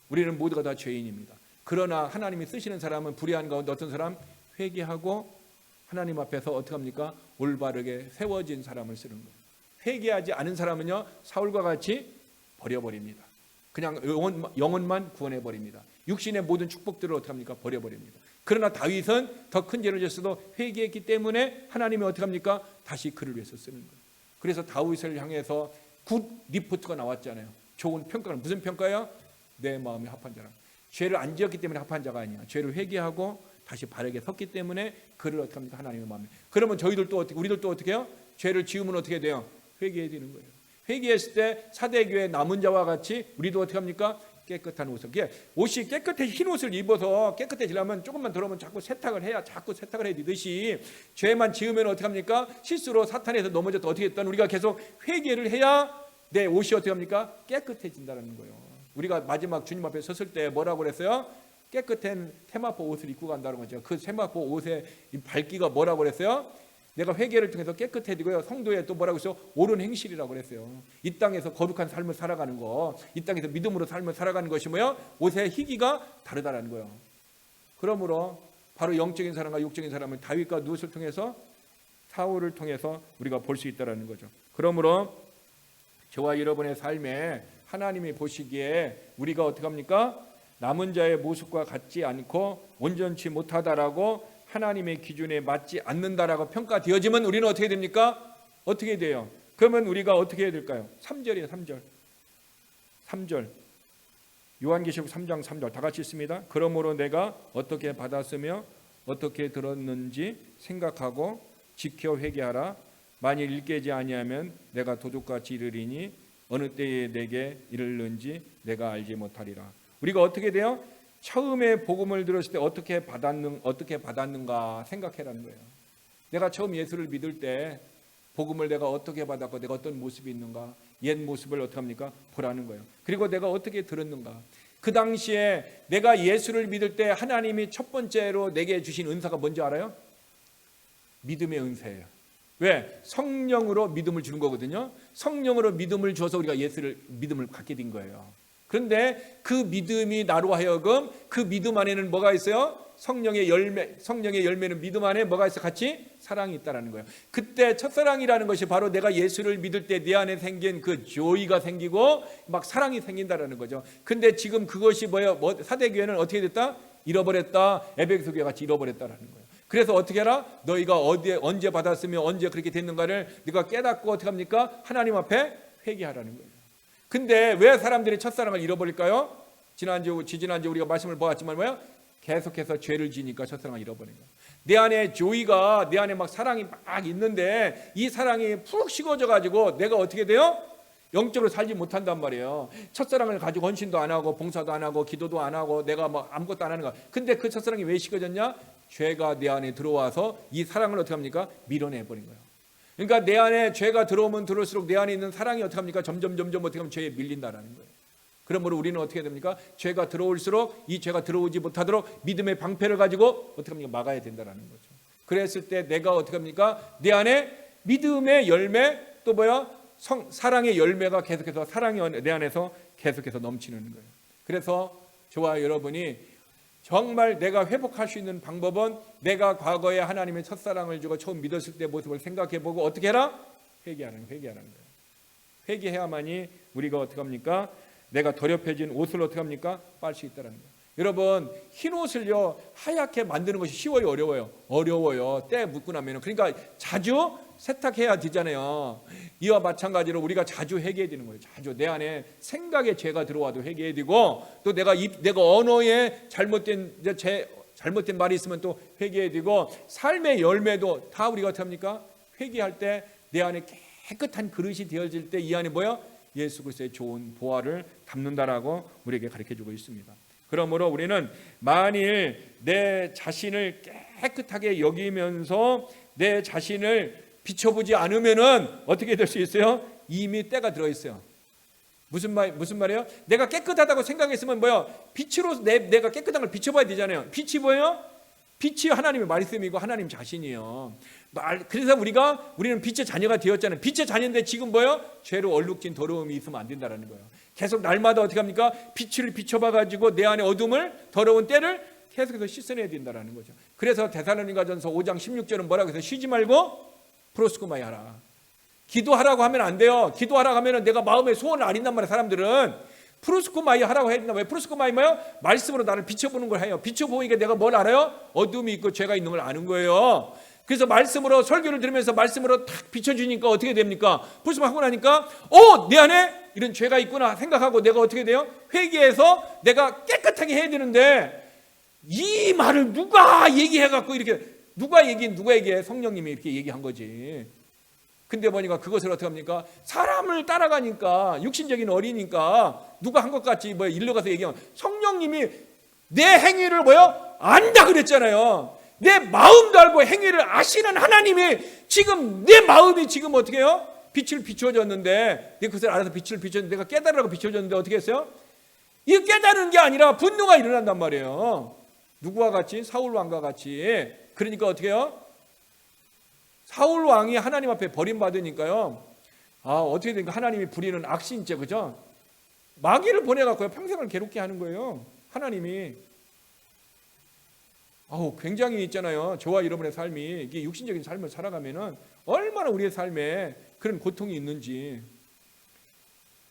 우리는 모두가 다 죄인입니다. 그러나 하나님이 쓰시는 사람은 불의한 가운데 어떤 사람? 회개하고 하나님 앞에서 어떻게 합니까? 올바르게 세워진 사람을 쓰는 거예요. 회개하지 않은 사람은요 사울과 같이 버려버립니다. 그냥 영혼만 구원해버립니다. 육신의 모든 축복들을 어떻게 합니까? 버려버립니다. 그러나 다윗은 더 큰 죄를 졌어도 회개했기 때문에 하나님이 어떻게 합니까? 다시 그를 위해서 쓰는 거예요. 그래서 다윗을 향해서 굿 리포트가 나왔잖아요. 좋은 평가는 무슨 평가예요? 내 마음이 합한 자라. 죄를 안 지었기 때문에 합한 자가 아니야. 죄를 회개하고 다시 바르게 섰기 때문에 그를 어떻게 합니까? 하나님의 마음에. 그러면 우리들도 어떻게 해요? 죄를 지으면 어떻게 돼요? 회개해야 되는 거예요. 회개했을 때 사대교회 남은 자와 같이 우리도 어떻게 합니까? 깨끗한 옷을. 옷이 깨끗해 흰 옷을 입어서 깨끗해지려면 조금만 들어오면 자꾸 세탁을 해야 되듯이 죄만 지으면 어떻게 합니까? 실수로 사탄에서 넘어져도 어떻게 했던 우리가 계속 회개를 해야 내 옷이 어떻게 합니까? 깨끗해진다는 거예요. 우리가 마지막 주님 앞에 섰을 때 뭐라고 그랬어요? 깨끗한 세마포 옷을 입고 간다는 거죠. 그 세마포 옷의 밝기가 뭐라고 그랬어요? 내가 회개를 통해서 깨끗해지고요. 성도에 또 뭐라고 했어요? 옳은 행실이라고 그랬어요. 이 땅에서 거룩한 삶을 살아가는 거, 이 땅에서 믿음으로 삶을 살아가는 것이 뭐예요? 옷의 희기가 다르다라는 거예요. 그러므로 바로 영적인 사람과 육적인 사람은 다윗과 누엇을 통해서? 사울을 통해서 우리가 볼 수 있다라는 거죠. 그러므로 저와 여러분의 삶에 하나님이 보시기에 우리가 어떻게 합니까? 남은 자의 모습과 같지 않고 온전치 못하다라고 하나님의 기준에 맞지 않는다라고 평가되어지면 우리는 어떻게 됩니까? 어떻게 돼요? 그러면 우리가 어떻게 해야 될까요? 3절이에요. 3절 요한계시록 3장 3절 다 같이 읽습니다. 그러므로 내가 어떻게 받았으며 어떻게 들었는지 생각하고 지켜 회개하라. 만일 일깨지 아니하면 내가 도둑같이 이르리니 어느 때에 내게 이르는지 내가 알지 못하리라. 우리가 어떻게 돼요? 처음에 복음을 들었을 때 어떻게 받았는가 생각해라는 거예요. 내가 처음 예수를 믿을 때 복음을 내가 어떻게 받았고 내가 어떤 모습이 있는가, 옛 모습을 어떻게 합니까? 보라는 거예요. 그리고 내가 어떻게 들었는가. 그 당시에 내가 예수를 믿을 때 하나님이 첫 번째로 내게 주신 은사가 뭔지 알아요? 믿음의 은사예요. 왜? 성령으로 믿음을 주는 거거든요. 성령으로 믿음을 줘서 우리가 믿음을 갖게 된 거예요. 그런데 그 믿음이 나로 하여금 그 믿음 안에는 뭐가 있어요? 성령의 열매는 믿음 안에 뭐가 있어? 같이 사랑이 있다라는 거예요. 그때 첫사랑이라는 것이 바로 내가 예수를 믿을 때 내 안에 생긴 그 조이가 생기고 막 사랑이 생긴다라는 거죠. 근데 지금 그것이 뭐예요? 사대교회는 어떻게 됐다? 잃어버렸다. 에베소 교회 같이 잃어버렸다라는 거예요. 그래서 어떻게 해라? 너희가 언제 받았으며 언제 그렇게 됐는가를 네가 깨닫고 어떻게 합니까? 하나님 앞에 회개하라는 거예요. 근데 왜 사람들이 첫사랑을 잃어버릴까요? 지지난주 우리가 말씀을 보았지만 뭐야? 계속해서 죄를 지니까 첫사랑을 잃어버린 거예요. 내 안에 조이가 내 안에 막 사랑이 막 있는데 이 사랑이 푹 식어져 가지고 내가 어떻게 돼요? 영적으로 살지 못한단 말이에요. 첫사랑을 가지고 헌신도 안 하고 봉사도 안 하고 기도도 안 하고 내가 뭐 아무것도 안 하는 거야. 근데 그 첫사랑이 왜 식어졌냐? 죄가 내 안에 들어와서 이 사랑을 어떻게 합니까? 밀어내버린 거예요. 그러니까 내 안에 죄가 들어오면 들어올수록 내 안에 있는 사랑이 어떻게 합니까? 점점 어떻게 하면 죄에 밀린다라는 거예요. 그러므로 우리는 어떻게 됩니까? 죄가 들어올수록 이 죄가 들어오지 못하도록 믿음의 방패를 가지고 어떻게 합니까? 막아야 된다라는 거죠. 그랬을 때 내가 어떻게 합니까? 내 안에 믿음의 열매 또 뭐야? 사랑의 열매가 계속해서 사랑이 내 안에서 계속해서 넘치는 거예요. 그래서 저와 여러분이 정말 내가 회복할 수 있는 방법은 내가 과거에 하나님의 첫사랑을 주고 처음 믿었을 때 모습을 생각해보고 어떻게 해라? 회개하는 거예요. 회개해야만이 우리가 어떻게 합니까? 내가 더럽혀진 옷을 어떻게 합니까? 빨 수 있다는 거예요. 여러분 흰 옷을요 하얗게 만드는 것이 쉬워요? 어려워요. 때 묻고 나면. 그러니까 자주 세탁해야 되잖아요. 이와 마찬가지로 우리가 자주 회개해야 되는 거예요. 자주 내 안에 생각에 죄가 들어와도 회개해야 되고 또 내가 언어에 잘못된 말이 있으면 또 회개해야 되고 삶의 열매도 다 우리가 어떻게 합니까? 회개할 때 내 안에 깨끗한 그릇이 되어질 때 이 안에 뭐야? 예수 그리스도의 좋은 보화를 담는다라고 우리에게 가르쳐주고 있습니다. 그러므로 우리는 만일 내 자신을 깨끗하게 여기면서 내 자신을 비춰보지 않으면은 어떻게 될 수 있어요? 이미 때가 들어 있어요. 무슨 말이에요? 내가 깨끗하다고 생각했으면 뭐요? 빛으로 내가 깨끗한 걸 비춰봐야 되잖아요. 빛이 뭐예요? 빛이 하나님의 말씀이고 하나님 자신이에요. 그래서 우리는 빛의 자녀가 되었잖아요. 빛의 자녀인데 지금 뭐예요? 죄로 얼룩진 더러움이 있으면 안 된다는 거예요. 계속 날마다 어떻게 합니까? 빛을 비춰봐가지고 내 안에 어둠을, 더러운 때를 계속해서 씻어내야 된다는 거죠. 그래서 데살로니가전서 5장 16절은 뭐라고 해서 쉬지 말고 프로스코마이 하라. 기도하라고 하면 안 돼요. 기도하라고 하면 내가 마음의 소원을 아린단 말이에요. 사람들은 프로스코마이 하라고 해야 된다. 왜 프로스코마이 뭐예요? 말씀으로 나를 비춰보는 걸 해요. 비춰보니까 내가 뭘 알아요? 어둠이 있고 죄가 있는 걸 아는 거예요. 그래서 말씀으로 설교를 들으면서 말씀으로 탁 비춰주니까 어떻게 됩니까? 프로스코마이 하고 나니까 내 안에 이런 죄가 있구나 생각하고 내가 어떻게 돼요? 회개해서 내가 깨끗하게 해야 되는데 이 말을 누가 얘기해갖고 이렇게 누가 얘기해? 성령님이 이렇게 얘기한 거지. 근데 보니까 그것을 어떻게 합니까? 사람을 따라가니까 육신적인 어리니까 누가 한 것 같이 일로 가서 얘기하면 성령님이 내 행위를 안다 그랬잖아요. 내 마음도 알고 행위를 아시는 하나님이 지금 내 마음이 지금 어떻게 해요? 빛을 비춰줬는데 내가 그것을 알아서 빛을 비춰줬는데 내가 깨달으라고 비춰줬는데 어떻게 했어요? 이거 깨달은 게 아니라 분노가 일어난단 말이에요. 누구와 같이? 사울 왕과 같이. 그러니까 어떻게 해요? 사울 왕이 하나님 앞에 버림받으니까요. 어떻게 되니까 하나님이 부리는 악신죄, 그죠? 마귀를 보내갖고요 평생을 괴롭게 하는 거예요. 하나님이. 굉장히 있잖아요. 저와 여러분의 삶이 이게 육신적인 삶을 살아가면은 얼마나 우리의 삶에 그런 고통이 있는지.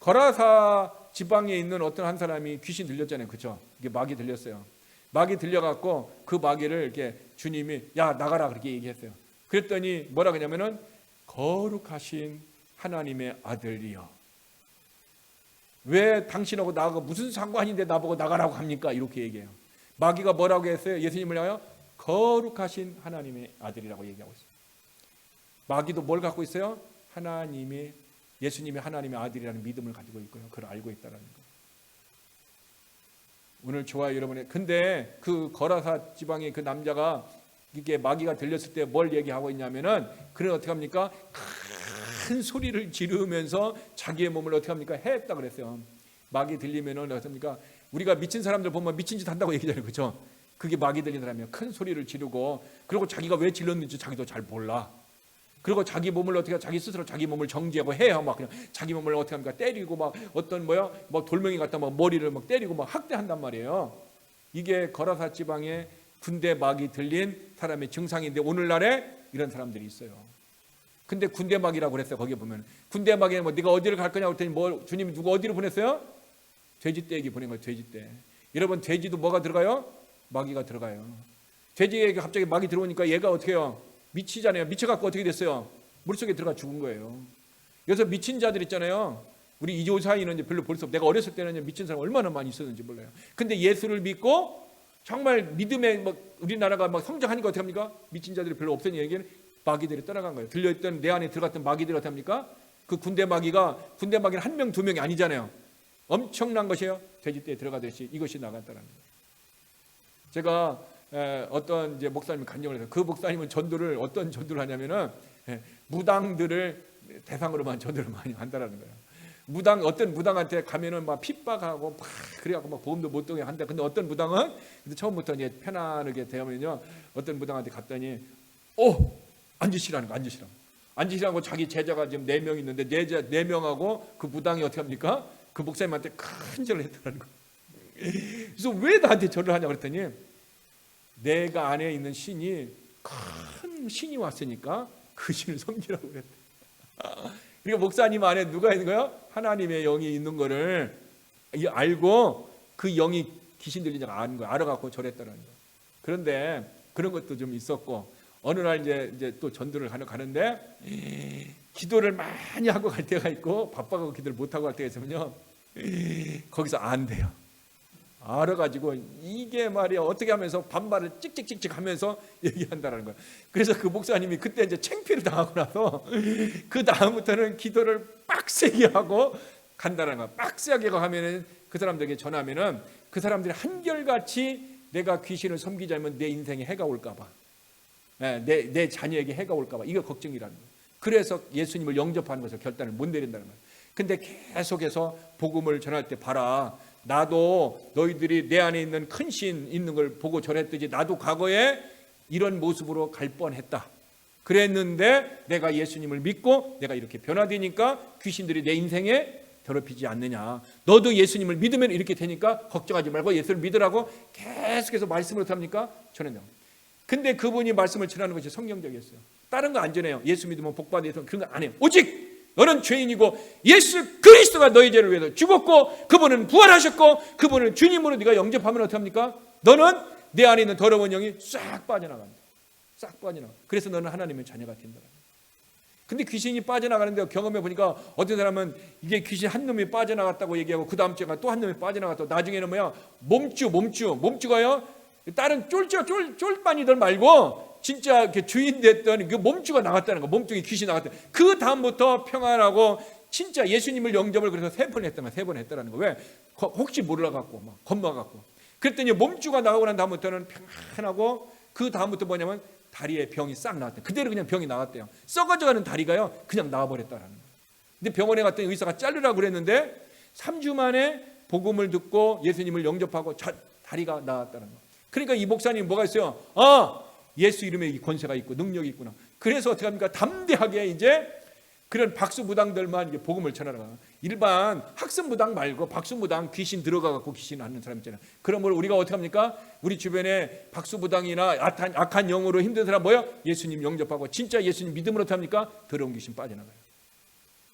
거라사 지방에 있는 어떤 한 사람이 귀신 들렸잖아요, 그죠? 이게 마귀 들렸어요. 마귀 들려갖고 그 마귀를 이렇게 주님이 야 나가라 그렇게 얘기했어요. 그랬더니 뭐라 그러냐면은 거룩하신 하나님의 아들이여 왜 당신하고 나하고 무슨 상관인데 나보고 나가라고 합니까? 이렇게 얘기해요. 마귀가 뭐라고 했어요? 예수님을 향하여 거룩하신 하나님의 아들이라고 얘기하고 있어요. 마귀도 뭘 갖고 있어요? 예수님이 하나님의 아들이라는 믿음을 가지고 있고요. 그걸 알고 있다는 거예요. 오늘 저와 여러분의 근데 그 거라사 지방의 그 남자가 이게 마귀가 들렸을 때 뭘 얘기하고 있냐면은 그는 어떻게 합니까? 큰 소리를 지르면서 자기의 몸을 어떻게 합니까? 해했다 그랬어요. 마귀 들리면은 어떻게 합니까? 우리가 미친 사람들 보면 미친 짓 한다고 얘기하잖아요, 그렇죠? 그게 마귀 들린 사람이에요. 큰 소리를 지르고 그리고 자기가 왜 질렀는지 자기도 잘 몰라. 그리고 자기 몸을 어떻게 자기 스스로 자기 몸을 정지하고 해요. 막 그냥 자기 몸을 어떻게 합니까? 때리고 막 어떤 돌멩이 갖다 막 머리를 막 때리고 막 학대한단 말이에요. 이게 거라사 지방의 군대 마귀 들린 사람의 증상인데 오늘날에 이런 사람들이 있어요. 근데 군대 마귀라고 그랬어요. 거기에 보면 군대 마귀는 네가 어디를 갈 거냐고 했더니 주님이 누구 어디로 보냈어요? 돼지떼에게 보낸 거예요. 돼지떼. 여러분 돼지도 뭐가 들어가요? 마귀가 들어가요. 돼지에게 갑자기 마귀 들어오니까 얘가 어떻게 해요? 미치잖아요. 미쳐갖고 어떻게 됐어요? 물속에 들어가 죽은 거예요. 그래서 미친 자들 있잖아요. 우리 이조사이는 이제 별로 볼 수 없어요. 내가 어렸을 때는 미친 사람 얼마나 많이 있었는지 몰라요. 근데 예수를 믿고 정말 믿음에 우리나라가 성장하니까 어떻게 합니까? 미친 자들이 별로 없으니 얘기는 마귀들이 떠나간 거예요. 들려있던 내 안에 들어갔던 마귀들이 어떻게 합니까? 그 군대 마귀는 한 명, 두 명이 아니잖아요. 엄청난 것이에요. 돼지떼에 들어가듯이 이것이 나갔다는 거예요. 제가 어떤 이제 목사님이 간증을 해서 그 목사님은 어떤 전도를 하냐면은 무당들을 대상으로만 전도를 많이 한다라는 거예요. 어떤 무당한테 가면은 막 핍박하고 막 그래갖고 막 보험도 못 들게 한다. 근데 어떤 무당은 처음부터 이제 편안하게 되면요. 어떤 무당한테 갔더니 앉으시라는 거, 앉으시라고 자기 제자가 지금 4명 있는데 4명하고 그 무당이 어떻게 합니까? 그 목사님한테 큰 절을 했다는 거예요. 그래서 왜 나한테 절을 하냐고 그랬더니 내가 안에 있는 신이 큰 신이 왔으니까 그 신을 섬기라고 그랬대. 그리고 목사님 안에 누가 있는 거예요? 하나님의 영이 있는 거를 알고 그 영이 귀신 들린 자가 아는 거예요. 알아갖고 절했다는 거예요. 그런데 그런 것도 좀 있었고 어느 날 이제 또 전도를 가는데 기도를 많이 하고 갈 때가 있고 바빠가고 기도를 못 하고 갈 때가 있으면요 거기서 안 돼요. 알아가지고 이게 말이야 어떻게 하면서 반말을 찍찍찍찍 하면서 얘기한다는 거예요. 그래서 그 목사님이 그때 이제 창피를 당하고 나서 그 다음부터는 기도를 빡세게 하고 간다는 거예요. 빡세게 하면은 그 사람들에게 전하면은 그 사람들이 한결같이 내가 귀신을 섬기자면 내 인생에 해가 올까봐 내 자녀에게 해가 올까 봐 이거 걱정이라는 거예요. 그래서 예수님을 영접하는 것을 결단을 못 내린다는 거예요. 근데 계속해서 복음을 전할 때 봐라, 나도 너희들이 내 안에 있는 큰 신 있는 걸 보고 저랬듯이 나도 과거에 이런 모습으로 갈 뻔했다. 그랬는데 내가 예수님을 믿고 내가 이렇게 변화되니까 귀신들이 내 인생에 더럽히지 않느냐. 너도 예수님을 믿으면 이렇게 되니까 걱정하지 말고 예수를 믿으라고 계속해서 말씀을 어떻게 합니까? 전해요. 근데 그분이 말씀을 전하는 것이 성경적이었어요. 다른 거 안 전해요. 예수 믿으면 복 받아야 그런 거 안 해요. 오직 너는 죄인이고 예수 그리스도가 너희 죄를 위해서 죽었고 그분은 부활하셨고 그분을 주님으로 네가 영접하면 어떻게 합니까? 너는 내 안에 있는 더러운 영이 싹 빠져나간다. 싹 빠져나가. 그래서 너는 하나님의 자녀가 된다. 근데 귀신이 빠져나가는데 경험해 보니까 어떤 사람은 이게 귀신 한 놈이 빠져나갔다고 얘기하고 그 다음 주에 또 한 놈이 빠져나갔다고 나중에는 뭐야 몸주가요 다른 쫄바니들 말고 진짜 이렇게 주인 됐던 그 몸주가 나갔다는 거. 몸중에 귀신이 나갔다. 그 다음부터 평안하고 진짜 예수님을 영접을 그래서 3번 했다는 거. 3번 했다는 거. 왜? 혹시 몰라갖고 막 겁나갖고. 그랬더니 몸주가 나가고 난 다음부터는 평안하고 그 다음부터 뭐냐면 다리에 병이 싹 나왔대요. 그대로 그냥 병이 나왔대요. 썩어져가는 다리가요 그냥 나와버렸다는 거예요. 근데 병원에 갔더니 의사가 자르라고 그랬는데 3주 만에 복음을 듣고 예수님을 영접하고 다리가 나왔다는 거예요. 그러니까 이 목사님 뭐가 있어요? 예수 이름에 권세가 있고 능력이 있구나. 그래서 어떻게 합니까? 담대하게 이제 그런 박수무당들만 이제 복음을 전하라. 일반 학습무당 말고 박수무당 귀신 들어가갖고 귀신 하는 사람 있잖아요. 그러므로 우리가 어떻게 합니까? 우리 주변에 박수무당이나 악한 영으로 힘든 사람 뭐요? 예수님 영접하고 진짜 예수님 믿음으로 어떻게 합니까? 더러운 귀신 빠져나가요.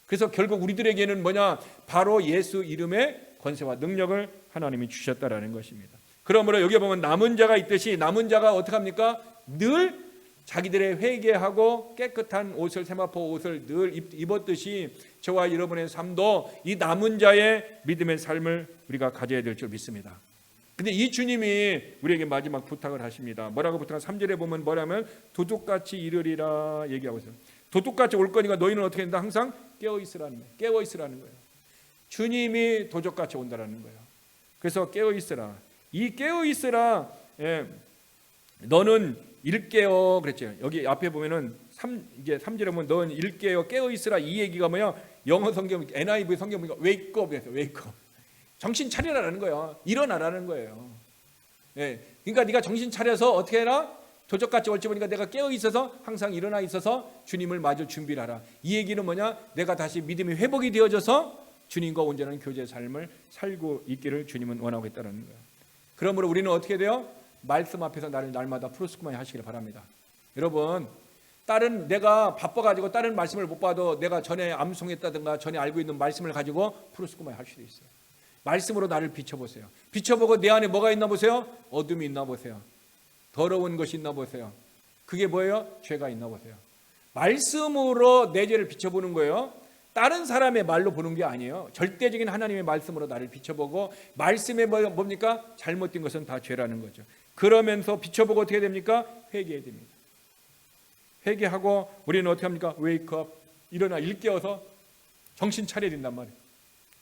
그래서 결국 우리들에게는 뭐냐? 바로 예수 이름의 권세와 능력을 하나님이 주셨다라는 것입니다. 그러므로 여기 보면 남은 자가 있듯이 남은 자가 어떻게 합니까? 늘 자기들의 회개하고 깨끗한 옷을 세마포 옷을 늘 입었듯이 저와 여러분의 삶도 이 남은 자의 믿음의 삶을 우리가 가져야 될 줄 믿습니다. 근데 이 주님이 우리에게 마지막 부탁을 하십니다. 뭐라고 부탁을 3절에 보면 뭐라면 도둑같이 이르리라 얘기하고 있어요. 도둑같이 올 거니까 너희는 어떻게 된다? 항상 깨어있으라는 거예요. 깨어있으라는 거예요. 주님이 도둑같이 온다라는 거예요. 그래서 깨어있으라. 이 깨어있으라 너는 일깨어 그랬죠. 여기 앞에 보면은 이게 3절에 보면 너는 일깨어 깨어있으라 이 얘기가 뭐야? 영어 성경 NIV 성경 보니까 wake up에서 wake up. 정신 차리라는 거예요. 일어나라는 거예요. 그러니까 네가 정신 차려서 어떻게 해라? 도적같이 올지 보니까 내가 깨어 있어서 항상 일어나 있어서 주님을 맞을 준비를 하라. 이 얘기는 뭐냐? 내가 다시 믿음이 회복이 되어져서 주님과 온전한 교제의 삶을 살고 있기를 주님은 원하고 있다는 거예요. 그러므로 우리는 어떻게 돼요? 말씀 앞에서 나를 날마다 푸르스쿠마이 하시길 바랍니다. 여러분, 내가 바빠가지고 다른 말씀을 못 봐도 내가 전에 암송했다든가 전에 알고 있는 말씀을 가지고 푸르스쿠마이 할 수도 있어요. 말씀으로 나를 비춰보세요. 비춰보고 내 안에 뭐가 있나 보세요. 어둠이 있나 보세요. 더러운 것이 있나 보세요. 그게 뭐예요? 죄가 있나 보세요. 말씀으로 내 죄를 비춰보는 거예요. 다른 사람의 말로 보는 게 아니에요. 절대적인 하나님의 말씀으로 나를 비춰보고 말씀에 뭡니까? 잘못된 것은 다 죄라는 거죠. 그러면서 비춰보고 어떻게 됩니까? 회개해야 됩니다. 회개하고 우리는 어떻게 합니까? wake up. 일어나 일깨어서 정신 차려야 된단 말이에요.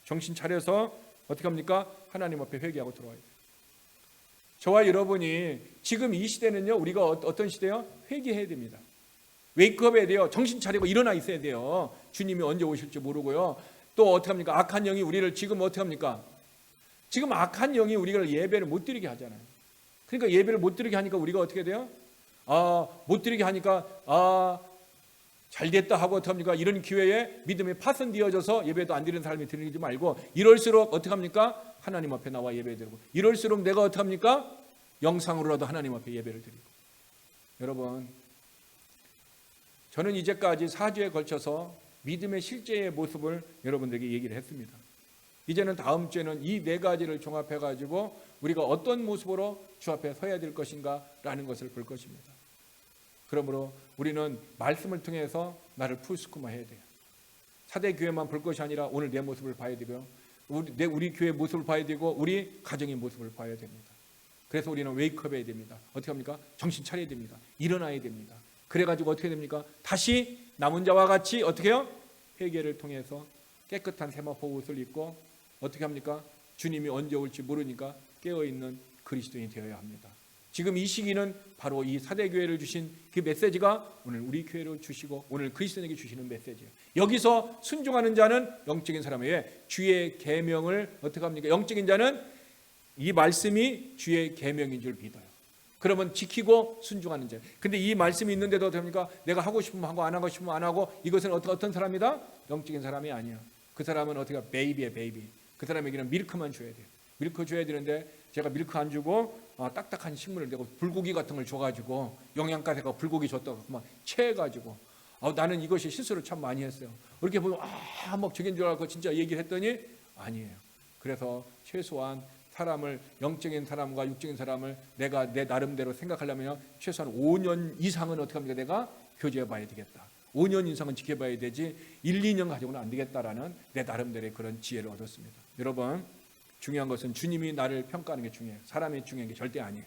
정신 차려서 어떻게 합니까? 하나님 앞에 회개하고 들어와야 돼요. 저와 여러분이 지금 이 시대는요. 우리가 어떤 시대요? 회개해야 됩니다. 웨이크업 해야 돼요. 정신 차리고 일어나 있어야 돼요. 주님이 언제 오실지 모르고요. 또 어떻게 합니까? 악한 영이 우리를 지금 어떻게 합니까? 지금 악한 영이 우리가 예배를 못 드리게 하잖아요. 그러니까 예배를 못 드리게 하니까 우리가 어떻게 돼요? 못 드리게 하니까 잘 됐다 하고 어떻게 합니까? 이런 기회에 믿음이 파손되어져서 예배도 안 드리는 사람이 드리지 말고 이럴수록 어떻게 합니까? 하나님 앞에 나와 예배 드리고 이럴수록 내가 어떻게 합니까? 영상으로라도 하나님 앞에 예배를 드리고. 여러분, 저는 이제까지 4주에 걸쳐서 믿음의 실제의 모습을 여러분들에게 얘기를 했습니다. 이제는 다음 주에는 이 4가지를 종합해가지고 우리가 어떤 모습으로 주 앞에 서야 될 것인가 라는 것을 볼 것입니다. 그러므로 우리는 말씀을 통해서 나를 푸스쿠마 해야 돼요. 사대 교회만 볼 것이 아니라 오늘 내 모습을 봐야 되고요. 우리 교회 모습을 봐야 되고 우리 가정의 모습을 봐야 됩니다. 그래서 우리는 웨이크업 해야 됩니다. 어떻게 합니까? 정신 차려야 됩니다. 일어나야 됩니다. 그래가지고 어떻게 됩니까? 다시 남은 자와 같이 어떻게 해요? 회개를 통해서 깨끗한 세마포 옷을 입고 어떻게 합니까? 주님이 언제 올지 모르니까 깨어있는 그리스도인이 되어야 합니다. 지금 이 시기는 바로 이 사대교회를 주신 그 메시지가 오늘 우리 교회로 주시고 오늘 그리스도인에게 주시는 메시지예요. 여기서 순종하는 자는 영적인 사람이에요. 주의 계명을 어떻게 합니까? 영적인 자는 이 말씀이 주의 계명인 줄 믿어요. 그러면 지키고 순종하는 자예요. 근데 이 말씀이 있는데도 됩니까? 내가 하고 싶으면 하고 안 하고 싶으면 안 하고, 이것은 어떤 사람이다? 영적인 사람이 아니야. 그 사람은 어떻게 베이비야, 베이비. 그 사람에게는 밀크만 줘야 돼요. 밀크 줘야 되는데 제가 밀크 안 주고 딱딱한 식물을 내고 불고기 같은 걸 줘가지고 영양가세가 불고기 줬다고 막 체해가지고 나는 이것이 실수를 참 많이 했어요. 이렇게 보면 막 저긴 줄 알고 진짜 얘기를 했더니 아니에요. 그래서 최소한 사람을, 영적인 사람과 육적인 사람을 내가 내 나름대로 생각하려면 최소한 5년 이상은 어떻게 합니까? 내가 교제해 봐야 되겠다. 5년 이상은 지켜봐야 되지 1, 2년 가지고는 안 되겠다라는 내 나름대로의 그런 지혜를 얻었습니다. 여러분, 중요한 것은 주님이 나를 평가하는 게 중요해요. 사람이 중요한 게 절대 아니에요.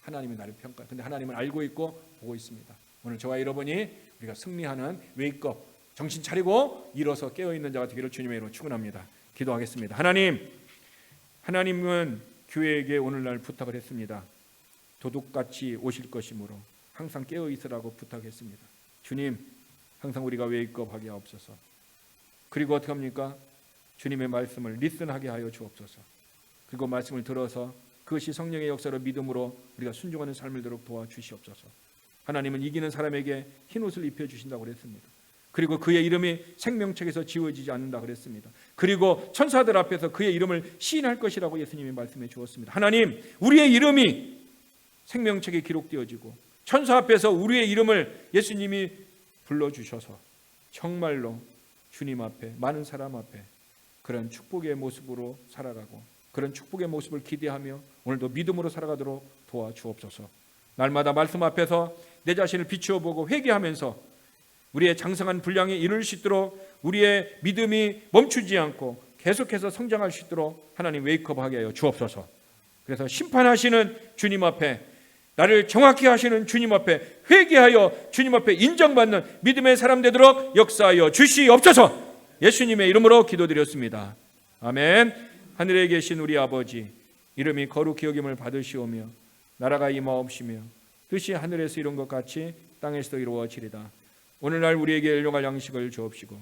하나님이 나를 평가해요. 근데 하나님은 알고 있고 보고 있습니다. 오늘 저와 여러분이 우리가 승리하는 웨이크업, 정신 차리고 일어서 깨어있는 자가 되기를 주님의 이름으로 축원합니다. 기도하겠습니다. 하나님은 교회에게 오늘날 부탁을 했습니다. 도둑같이 오실 것이므로 항상 깨어있으라고 부탁했습니다. 주님, 항상 우리가 웨이크업하게 하옵소서. 그리고 어떻게 합니까? 주님의 말씀을 리슨하게 하여 주옵소서. 그리고 말씀을 들어서 그것이 성령의 역사로 믿음으로 우리가 순종하는 삶을 되도록 도와주시옵소서. 하나님은 이기는 사람에게 흰옷을 입혀주신다고 그랬습니다. 그리고 그의 이름이 생명책에서 지워지지 않는다 그랬습니다. 그리고 천사들 앞에서 그의 이름을 시인할 것이라고 예수님이 말씀해 주었습니다. 하나님, 우리의 이름이 생명책에 기록되어지고 천사 앞에서 우리의 이름을 예수님이 불러주셔서 정말로 주님 앞에, 많은 사람 앞에 그런 축복의 모습으로 살아가고 그런 축복의 모습을 기대하며 오늘도 믿음으로 살아가도록 도와주옵소서. 날마다 말씀 앞에서 내 자신을 비추어 보고 회개하면서 우리의 장성한 분량에 이룰 수 있도록 우리의 믿음이 멈추지 않고 계속해서 성장할 수 있도록 하나님 웨이크업하게 하여 주옵소서. 그래서 심판하시는 주님 앞에, 나를 정확히 하시는 주님 앞에 회개하여 주님 앞에 인정받는 믿음의 사람 되도록 역사하여 주시옵소서. 예수님의 이름으로 기도드렸습니다. 아멘. 하늘에 계신 우리 아버지, 이름이 거룩히 여김을 받으시오며 나라가 임하옵시며 뜻이 하늘에서 이룬 것 같이 땅에서도 이루어지리다. 오늘날 우리에게 일용할 양식을 주옵시고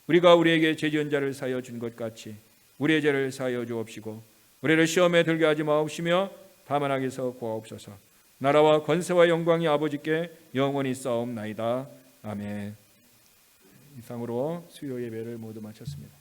우리가 우리에게 죄지은 자를 사하여 준 것 같이 우리의 죄를 사하여 주옵시고 우리를 시험에 들게 하지 마옵시며 다만 악에서 구하옵소서. 나라와 권세와 영광이 아버지께 영원히 쌓옵나이다. 아멘. 이상으로 수요 예배를 모두 마쳤습니다.